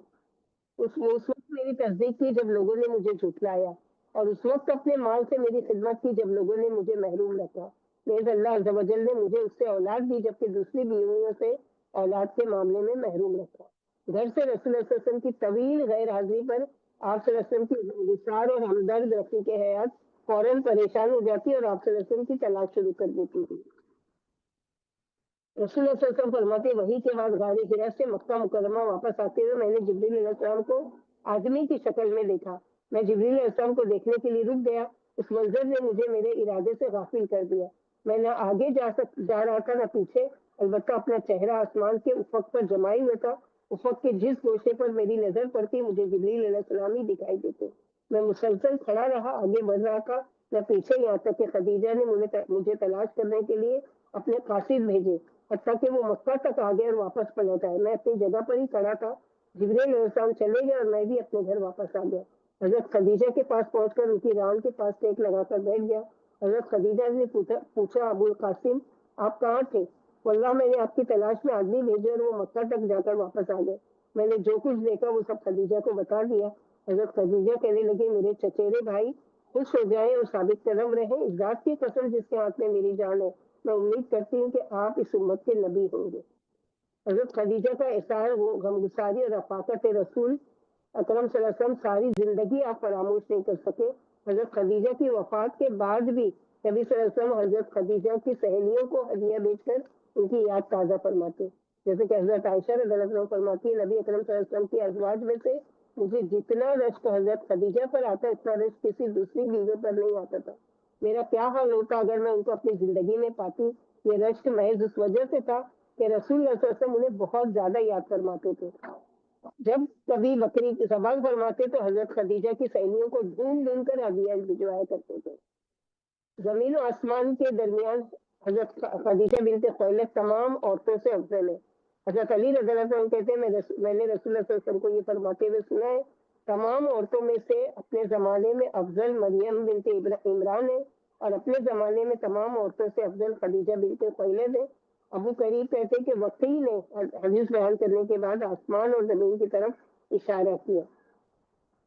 اس وقت میری تصدیق کی جب لوگوں نے مجھے جھٹلایا، اور اس وقت اپنے مال سے میری خدمت کی جب لوگوں نے مجھے محروم رکھا۔ نیز اللہ عز و جل نے مجھے اس سے اولاد دی جبکہ دوسری بیویوں سے اولاد کے معاملے میں محروم رکھا۔ گھر سے رسول اللہ صلی اللہ علیہ وسلم کی طویل غیر حاضری پر آپ صلی اللہ علیہ وسلم کی گسار اور ہمدرد رفیق حیات فوراً پریشان ہو جاتی اور آپ صلی اللہ علیہ وسلم کی تلاش شروع کر دیتی تھی۔ رسول اللہ صلی اللہ علیہ وسلم فرماتے وہی کے بعد غار حرا سے مکہ مکرمہ واپس آتے ہوئے میں نے جبریل علیہ السلام کو آدمی کی شکل میں دیکھا۔ میں جبریل علیہ السلام کو دیکھنے کے لیے رک گیا، اس منظر نے مجھے میرے ارادے سے غافل کر دیا۔ میں نہ آگے جا رہا تھا نہ پیچھے، البتہ اپنا چہرہ آسمان کے افق پر جمائے ہوئے تھا۔ افق کے جس گوشے پر میری نظر پڑتی مجھے جبریل علیہ السلام ہی دکھائی دیتے۔ میں مسلسل کھڑا رہا، آگے بڑھ رہا تھا نہ پیچھے، یہاں تک کہ خدیجہ نے مجھے تلاش کرنے کے لیے اپنے قاصد بھیجے، حتیٰ کہ وہ مکہ تک آ گئے اور واپس پلٹ آئے۔ میں اپنی جگہ پر ہی کھڑا تھا، جبریل علیہ السلام چلے گئے اور میں بھی اپنے گھر واپس آ گیا۔ حضرت خدیجہ کے پاس پہنچ کر ان کی ران کے پاس ٹیک لگا کر بیٹھ گیا۔ حضرت خدیجہ نے پوچھا ابو القاسم آپ کہاں تھے؟ واللہ میں نے آپ کی تلاش میں آدمی بھیجے اور وہ مکہ تک جا کر واپس آ گئے۔ میں نے جو کچھ دیکھا وہ سب خدیجہ کو بتا دیا۔ حضرت خدیجہ کہنے لگے میرے چچیرے بھائی خوش ہو جائیں اور ثابت قدم رہیں، اس ذات کی قسم جس کے ہاتھ میں میری جان ہے، میں امید کرتی ہوں کہ آپ اس امت کے نبی ہوں گے۔ حضرت خدیجہ کا احسان غمگساری اور رفاقت رسول اکرم صلی اللہ علیہ وسلم ساری زندگی آپ فراموش نہیں کر سکے۔ حضرت خدیجہ کی وفات کے بعد بھی نبی صلی اللہ علیہ وسلم حضرت خدیجہ کی سہیلیوں کو ہدیہ بیچ کر ان کی یاد تازہ فرماتے، جیسے کہ حضرت عائشہ رضی اللہ عنہا فرماتی ہے نبی اکرم صلی اللہ علیہ وسلم کی ازواج میں سے مجھے جتنا رشک حضرت خدیجہ پر آتا اتنا رشک کسی دوسری بیوی پر نہیں آتا تھا۔ میرا کیا حال ہوتا اگر میں ان کو اپنی زندگی میں پاتی؟ یہ رشک محض اس وجہ سے تھا کہ رسول اللہ صلی اللہ علیہ وسلم انہیں بہت زیادہ یاد فرماتے تھے۔ جب کبھی بکری کی ذبح فرماتے تو حضرت خدیجہ کی سہیلیوں کو ڈھونڈ ڈھونڈ کر ہدیہ بھجوایا کرتے تھے۔ زمین و آسمان کے درمیان حضرت خدیجہ بنت خویلد تمام عورتوں سے افضل ہے۔ حضرت علی رضی اللہ عنہ کہتے ہیں میں نے رسول اللہ صلی اللہ علیہ وسلم کو یہ فرماتے ہوئے سنا ہے تمام عورتوں میں سے اپنے زمانے میں افضل مریم بنت عمران ہے اور اپنے زمانے میں تمام عورتوں سے افضل خدیجہ بنت خویلد ہے۔ ابو قریب کہتے کہ وقتی نے حدیث بیان کرنے کے بعد آسمان اور زمین کی طرف اشارہ کیا۔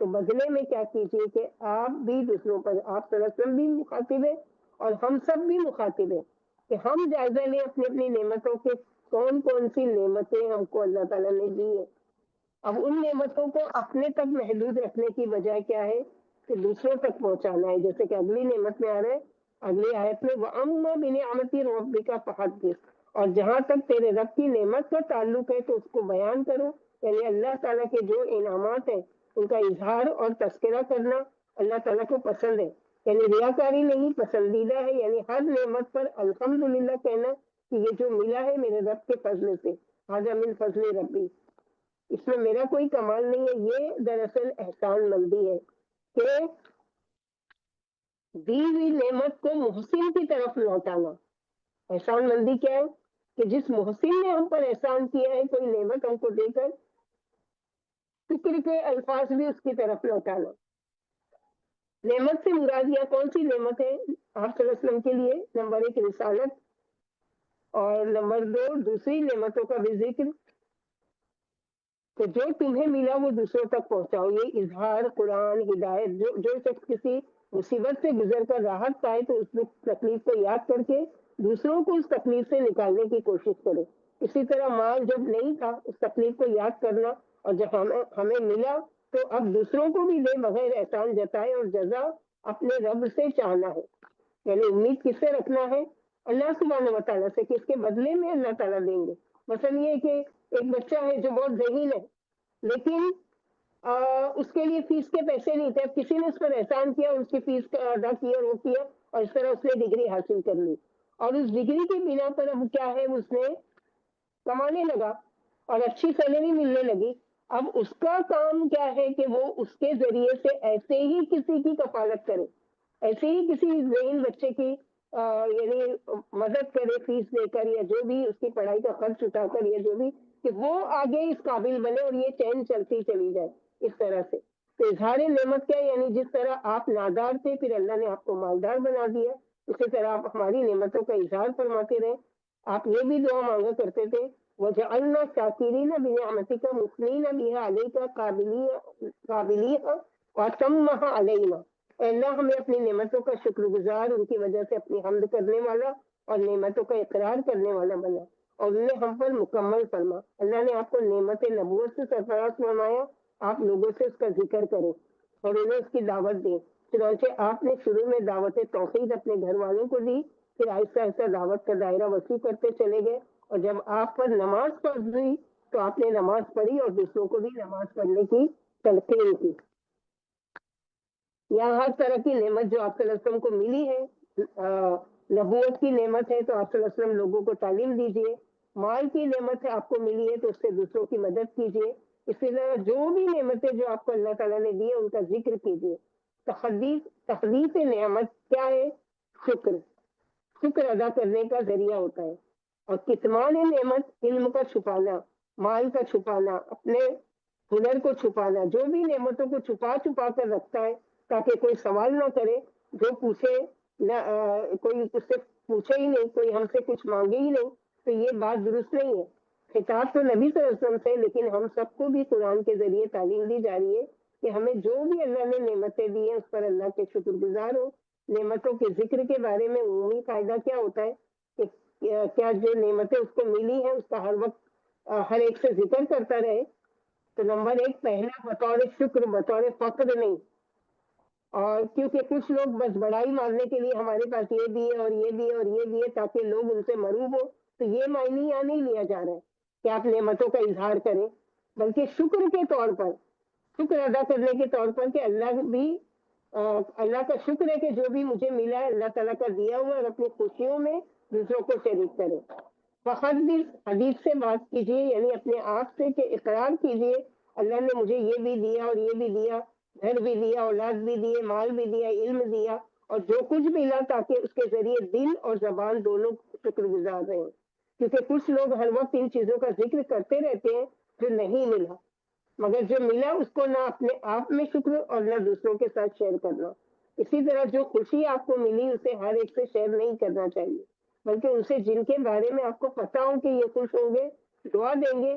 تو بدلے میں کیا کیجیے کہ آپ بھی دوسروں پر، آپ صلی اللہ علیہ وسلم بھی مخاطب ہیں اور ہم سب بھی مخاطب ہیں کہ ہم جائزہ لیں اپنی اپنی نعمتوں کے، کون کون سی نعمتیں ہم کو اللہ تعالیٰ نے دی ہے۔ اب ان نعمتوں کو اپنے تک محدود رکھنے کی وجہ کیا ہے کہ دوسروں تک پہنچانا ہے، جیسے کہ اگلی نعمت میں آ رہے اگلی آیت میں وَأَمَّا بِنِعْمَتِ رَبِّكَ فَحَدِّثْ، اور جہاں تک تیرے رب کی نعمت کا تعلق ہے تو اس کو بیان کرو، یعنی اللہ تعالیٰ کے جو انعامات ہیں ان کا اظہار اور تذکرہ کرنا اللہ تعالیٰ کو پسند ہے، یعنی ریاکاری نہیں، پسندیدہ ہے، یعنی ہر نعمت پر الحمدللہ کہنا کہ یہ جو ملا ہے میرے رب کے فضل سے، ھذا من فضل ربی، اس میں میرا کوئی کمال نہیں ہے، یہ دراصل احسان مندی ہے کہ دی ہوئی نعمت کو محسن کی طرف لوٹانا۔ احسان مندی کیا ہے کہ جس محسن نے ہم پر احسان کیا ہے کوئی نعمت ہم کو دے کر، شکر کے الفاظ بھی اس کی طرف لوٹانا۔ نعمت سے مراد یہ کون سی نعمت ہے آپ صلی اللہ علیہ وسلم کے لیے؟ نمبر 1 رسالت، اور نمبر 2 دوسری نعمتوں کا بھی ذکر، تو جو تمہیں ملا وہ دوسروں تک پہنچاؤ، یہ اظہار قرآن ہدایت، جو شخص کسی مصیبت سے گزر کر راحت پائے تو اس تکلیف کو یاد کر کے دوسروں کو اس تکلیف سے نکالنے کی کوشش کرے۔ اسی طرح مال جب نہیں تھا اس تکلیف کو یاد کرنا، اور جب ہمیں ملا تو اب دوسروں کو بھی دے بغیر احسان جتائے، اور جزا اپنے رب سے چاہنا ہے، یعنی امید کس سے رکھنا ہے؟ اللہ سبحانہ و تعالیٰ سے، کہ اس کے بدلے میں اللہ تعالیٰ دیں گے۔ مثلا یہ کہ ایک بچہ ہے جو بہت ذہین ہے لیکن اس کے لیے فیس کے پیسے نہیں تھے، اب کسی نے اس پر احسان کیا اور اس کی فیس ادا کی اور وہ کیا، اور اس طرح اس نے ڈگری حاصل کر لی، اور اس ڈگری کی بنا پر اب کیا ہے اس نے کمانے لگا اور اچھی سیلری ملنے لگی۔ اب اس کا کام کیا ہے کہ وہ اس کے ذریعے سے ایسے ہی کسی کی کفالت کرے، ایسے ہی کسی ذہین بچے کی یعنی مدد کرے فیس دے کر، یا جو بھی اس کی پڑھائی کا خرچ اٹھا کر، یا جو بھی، کہ وہ آگے اس قابل بنے اور یہ چین چلتی چلی جائے اس طرح سے۔ تو اظہار نعمت کیا ہے؟ یعنی جس طرح آپ نادار تھے پھر اللہ نے آپ کو مالدار بنا دیا، اسی طرح آپ ہماری نعمتوں کا اظہار فرماتے رہے۔ آپ یہ بھی دعا مانگا کرتے تھے وَجَعَلْنَا شَاكِرِينَ بِنِعْمَتِكَ مُثْنِينَ بِهَا عَلَيْكَ قَابِلِينَ وَأَتَمَّهَا عَلَيْنَا، اے اللہ ہمیں اپنی نعمتوں کا شکر گزار، ان کی وجہ سے اپنی حمد کرنے والا اور نعمتوں کا اقرار کرنے والا بنا، اور انہیں ہم پر مکمل فرما۔ اللہ نے آپ کو نعمت نبوت سے سرفراز فرمایا، آپ لوگوں سے اس کا ذکر کریں اور انہیں اس کی دعوت دیں۔ چنانچہ آپ نے شروع میں دعوت توحید اپنے گھر والوں کو دی، پھر آہستہ آہستہ دعوت کا دائرہ وسیع کرتے چلے گئے، اور جب آپ پر نماز فرض ہوئی تو آپ نے نماز پڑھی اور دوسروں کو بھی نماز پڑھنے کی تلقین کی۔ یہاں ہر طرح کی نعمت جو آپ صلی اللہ علیہ وسلم کو ملی ہے، نبوت کی نعمت ہے تو آپ صلی اللہ علیہ وسلم لوگوں کو تعلیم دیجیے، مال کی نعمت ہے آپ کو ملی ہے تو اس سے دوسروں کی مدد کیجیے، اسی طرح جو بھی نعمتیں جو آپ کو اللہ تعالیٰ نے دی ہے ان کا ذکر کیجیے۔ تخلیق نعمت کیا ہے؟ شکر ادا کرنے کا ذریعہ ہوتا ہے، اور کتمان نعمت علم کا چھپانا، مال کا چھپانا، اپنے ہنر کو چھپانا، جو بھی نعمتوں کو چھپا چھپا کر رکھتا ہے تاکہ کوئی سوال نہ کرے، جو پوچھے نہ کوئی اس سے پوچھے ہی نہیں، کوئی ہم سے کچھ مانگے ہی نہیں، تو یہ بات درست نہیں ہے۔ خطاب تو نبی صلی اللہ علیہ وسلم سے، لیکن ہم سب کو بھی قرآن کے ذریعے تعلیم دی جا رہی ہے کہ ہمیں جو بھی اللہ نے نعمتیں دی ہیں اس پر اللہ کے شکر گزار ہو۔ نعمتوں کے ذکر کے بارے میں عمومی فائدہ کیا ہوتا ہے کہ کیا جو نعمتیں اس کو ملی ہیں اس کا ہر وقت ہر ایک سے ذکر کرتا رہے۔ تو نمبر 1 پہلا بطور شکر، بطور فخر نہیں، اور کیونکہ کچھ لوگ بس بڑائی مارنے کے لیے ہمارے پاس یہ بھی ہے اور یہ بھی ہے اور یہ بھی ہے تاکہ لوگ ان سے مروب ہو، تو یہ معنی یہاں نہیں لیا جا رہا ہے کہ آپ نعمتوں کا اظہار کریں، بلکہ شکر کے طور پر، شکر ادا کرنے کے طور پر کہ اللہ کا شکر ہے کہ جو بھی مجھے ملا ہے اللہ تعالیٰ کا دیا ہوا، اور اپنی خوشیوں میں دوسروں کو شریک کرے۔ فخر بھی حدیث سے بات کیجیے، یعنی اپنے آپ سے کہ اقرار کیجیے اللہ نے مجھے یہ بھی دیا اور یہ بھی دیا، گھر بھی دیا، اولاد بھی دیے، مال بھی دیا، علم دیا، اور جو کچھ ملا تاکہ اس کے ذریعے دل اور زبان دونوں شکر گزار رہے ہیں، کیونکہ کچھ لوگ ہر وقت ان چیزوں کا ذکر کرتے رہتے ہیں جو نہیں ملا، مگر جو ملا اس کو نہ اپنے آپ میں شکر اور نہ دوسروں کے ساتھ شیئر کرنا۔ اسی طرح جو خوشی آپ کو ملی اسے ہر ایک سے شیئر نہیں کرنا چاہیے، بلکہ ان سے جن کے بارے میں آپ کو پتا ہو کہ یہ خوش ہوں گے، دعا دیں گے،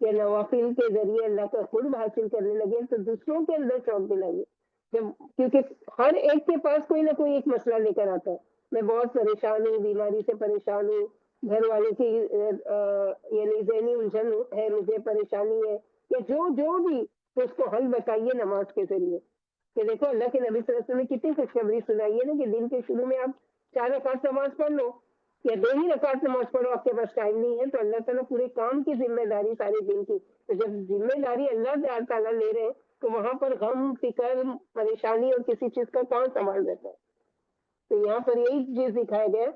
یا نوافل کے ذریعے اللہ کا قرب حاصل کرنے لگے تو دوسروں کے اندر شوق بھی لگے. جب کیونکہ ہر ایک کے پاس کوئی نہ کوئی ایک مسئلہ لے کر آتا ہے. میں بہت پریشان ہوں, بیماری سے پریشان ہوں, گھر والے کی یعنی ذہنی الجھن ہے, مجھے پریشانی ہے, یا جو بھی, تو اس کو حل بتائیے نماز کے ذریعے. کہ دیکھو اللہ کے نبی صلی اللہ علیہ وسلم نے کتنی خوشخبری سنائی ہے نا, کہ دن کے شروع میں آپ 4 رکعت نماز پڑھ لو یا 2 ہی رکعت نماز پڑھو, آپ کے پاس ٹائم نہیں ہے, تو اللہ تعالیٰ پورے کام کی ذمہ داری سارے دن کی, تو جب ذمہ داری اللہ تعالیٰ لے رہے ہیں تو وہاں پر غم, فکر, پریشانی اور کسی چیز کا کون سنبھال دیتا ہے. تو یہاں پر یہی چیز دکھایا گیا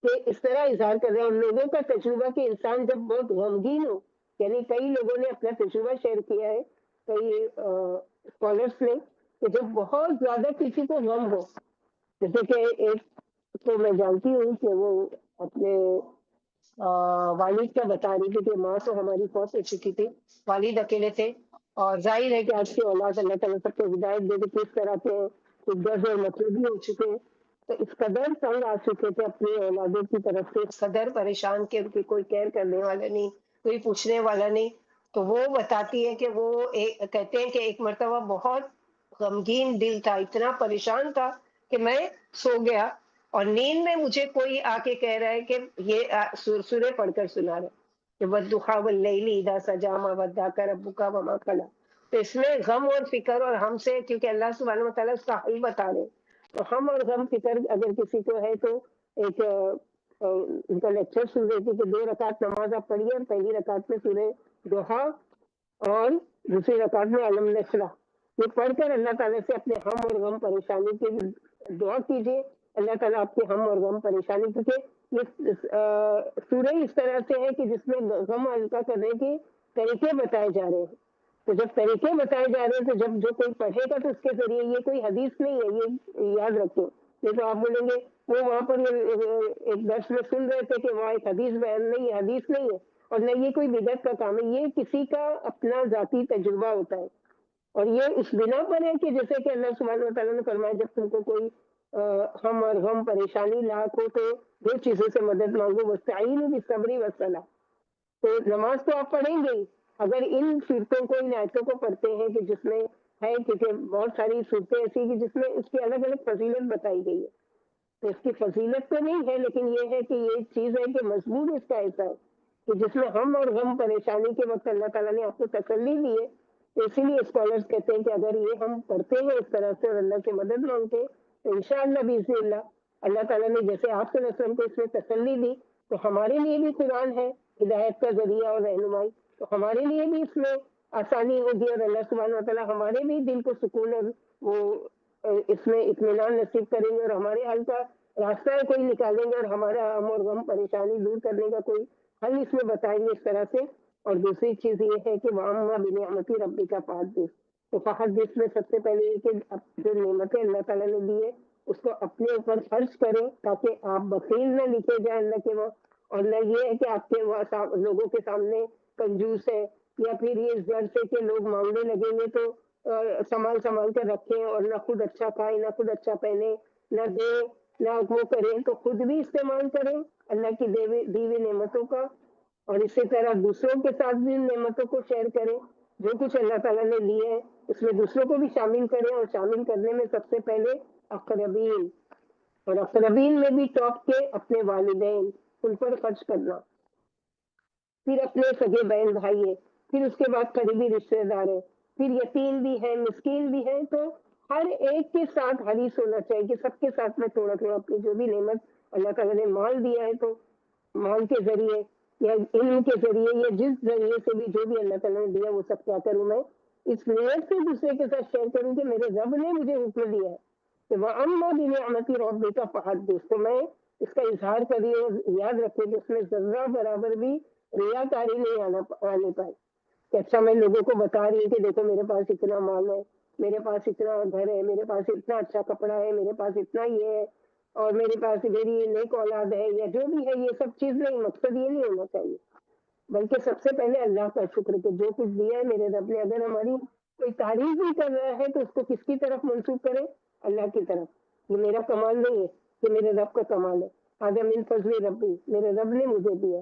کہ اس طرح اظہار کر رہے ہیں. ان لوگوں کا تجربہ کہ انسان جب بہت غمگین ہو, یعنی کئی لوگوں نے اپنا تجربہ شیئر کیا ہے, کئی اسکالرس نے, کہ جب بہت زیادہ کسی کو غم ہو, جیسے کہ ایک تو میں جانتی ہوں کہ وہ اپنے والد کا بتا رہی تھی کہ ماں تو ہماری فوت ہو چکی تھی, والد اکیلے تھے, اور ظاہر ہے کہ آج کی اولاد اللہ تعالیٰ سب کو ہدایت دے کے کس طرح کے درد اور مطلوبی ہو چکے ہیں, تو اس قدر تنگ آ چکے تھے اپنی اولادوں کی طرف سے, اس قدر پریشان کہ ان کی کوئی کیئر کرنے والا نہیں, کوئی پوچھنے والا نہیں. تو وہ بتاتی ہے کہ وہ کہتے ہیں کہ ایک مرتبہ بہت غمگین دل تھا, اتنا پریشان تھا کہ میں سو گیا, اور نیند میں مجھے کوئی آ کے کہہ رہا ہے کہ یہ سورہ پڑھ کر سنا رہے کہ وَالضُّحَىٰ وَاللَّيْلِ إِذَا سَجَىٰ مَا وَدَّعَكَ رَبُّكَ وَمَا قَلَىٰ. تو اس میں غم اور فکر اور ہم سے, کیونکہ اللہ سبحانہ وتعالیٰ اس کا حل بتا رہے, تو ہم اور غم فکر اگر کسی کو ہے تو ایک ان کا لیکچر سن رہی تھی کہ 2 رکعت نماز آپ پڑھیے, اور پہلی رکعت میں سورہ ضحیٰ اور دوسری رکعت میں علم نشرح, یہ پڑھ کر اللہ تعالیٰ سے اپنے ہم اور غم پریشانی کی دعا کیجیے. اللہ تعالیٰ آپ کے ہم اور غم پریشانی, کیونکہ یہ سورہ اس طرح سے ہے کہ جس میں غم ہلکا کرنے کے طریقے بتائے جا رہے ہیں. تو جب طریقے بتائے جا رہے ہیں تو جب جو کوئی پڑھے گا تو اس کے ذریعے, یہ کوئی حدیث نہیں ہے, یہ یاد رکھیں. یہ تو آپ بولیں گے وہ وہاں پر ایک درس میں سن رہے تھے کہ وہاں ایک حدیث بیان نہیں ہے, حدیث نہیں ہے, اور نہ یہ کوئی بدعت کا کام ہے, یہ کسی کا اپنا ذاتی تجربہ ہوتا ہے. اور یہ اس بنا پر ہے کہ جیسے کہ اللہ سبحانہ وتعالیٰ نے فرمایا جب تم کو کوئی ہم اور غم پریشانی لاحق ہو تو 2 چیزوں سے مدد مانگو, واستعینوا بالصبر والصلاۃ. تو نماز تو آپ پڑھیں گے, اگر ان صورتوں کو, ان آیتوں کو پڑھتے ہیں کہ جس میں ہے, کیونکہ بہت ساری صورتیں ایسی کہ جس میں اس کی الگ الگ فضیلت بتائی گئی ہے, تو اس کی فضیلت تو نہیں ہے, لیکن یہ ہے کہ یہ چیز ہے کہ مضمون اس کا ایسا ہے کہ جس میں ہم اور غم پریشانی کے وقت اللہ تعالیٰ نے آپ کو تسلی دی ہے. تو اسی لیے اسکالرس کہتے ہیں کہ اگر یہ ہم پڑھتے ہیں اس طرح سے اور اللہ سے مدد مانگتے ہیں تو انشاءاللہ باذن اللہ, اللہ تعالیٰ نے جیسے آپ صلی اللہ علیہ وسلم کو اس میں تسلی دی, تو ہمارے لیے بھی قرآن ہے ہدایت کا ذریعہ اور رہنمائی, تو ہمارے لیے بھی اس میں آسانی ہوگی, اور اللہ سبحانہ وتعالیٰ ہمارے بھی دل کو سکون اور وہ اس میں اطمینان نصیب کریں گے, اور ہمارے حل کا راستہ کوئی نکالیں گے, اور ہمارا غم اور غم پریشانی دور کرنے کا کوئی حل اس میں بتائیں گے اس طرح سے. اور دوسری چیز یہ ہے کہ وَأَمَّا بِنِعْمَةِ رَبِّكَ فَحَدِّثْ. تو فحدث میں سب سے پہلے یہ کہ جو نعمتیں اللہ تعالیٰ نے دی ہے اس کو اپنے اوپر خرچ کریں, تاکہ آپ بخیل نہ لکھے جائیں اللہ کے وہاں, اور نہ یہ ہے کہ آپ کے لوگوں کے سامنے کنجوس ہے, یا پھر یہ اس ڈر سے کہ لوگ مانگنے لگیں گے تو سنبھال کر رکھیں, اور نہ خود اچھا کھائیں, نہ خود اچھا پہنے, نہ دیں, نہ وہ کریں, تو خود بھی استعمال کریں اللہ کی دی ہوئی نعمتوں کا, اور اسی طرح دوسروں کے ساتھ بھی ان نعمتوں کو شیئر کریں. جو کچھ اللہ تعالیٰ نے لیے ہے اس میں دوسروں کو بھی شامل کریں, اور شامل کرنے میں سب سے پہلے اقربین, اور اقربین میں بھی ٹاپ کے اپنے والدین, ان پر خرچ کرنا, پھر اپنے سگے بہن بھائی ہے, پھر اس کے بعد قریبی رشتے دار ہے, پھر یتیم بھی ہے, مسکین بھی ہے. تو ہر ایک کے ساتھ حریص ہونا چاہیے کہ سب کے ساتھ میں تھوڑا تھوڑا اپنی جو بھی نعمت اللہ تعالیٰ نے مال دیا ہے, تو مال کے ذریعے یا علم کے ذریعے یا جس ذریعے سے بھی جو بھی اللہ تعالیٰ نے دیا وہ سب کیا کروں, میں اس نیت سے دوسرے کے ساتھ شیئر کروں کہ میرے رب نے مجھے حکم دیا ہے کہ وَأَمَّا بِنِعْمَةِ رَبِّكَ فَحَدِّثْ. تو میں اس کا اظہار کری, اور یاد رکھے کہ اس میں ذرہ برابر بھی ریاکاری نہیں آنے پائے کہ اچھا میں لوگوں کو بتا رہی ہوں کہ دیکھو میرے پاس اتنا مال ہے, میرے پاس اتنا گھر ہے, میرے پاس اتنا اچھا کپڑا ہے, میرے پاس اتنا یہ ہے, اور میرے پاس میری نیک اولاد ہے, یا جو بھی ہے. یہ سب چیز نہیں, مقصد یہ نہیں ہونا چاہیے, بلکہ سب سے پہلے اللہ کا شکر کہ جو کچھ دیا ہے میرے رب نے. اگر ہماری کوئی تعریف بھی کر رہا ہے تو اس کو کس کی طرف منسوخ کرے, اللہ کی طرف. یہ میرا کمال نہیں ہے, یہ میرے رب کا کمال ہے. آدم من فضل ربی, میرے رب نے مجھے دیا.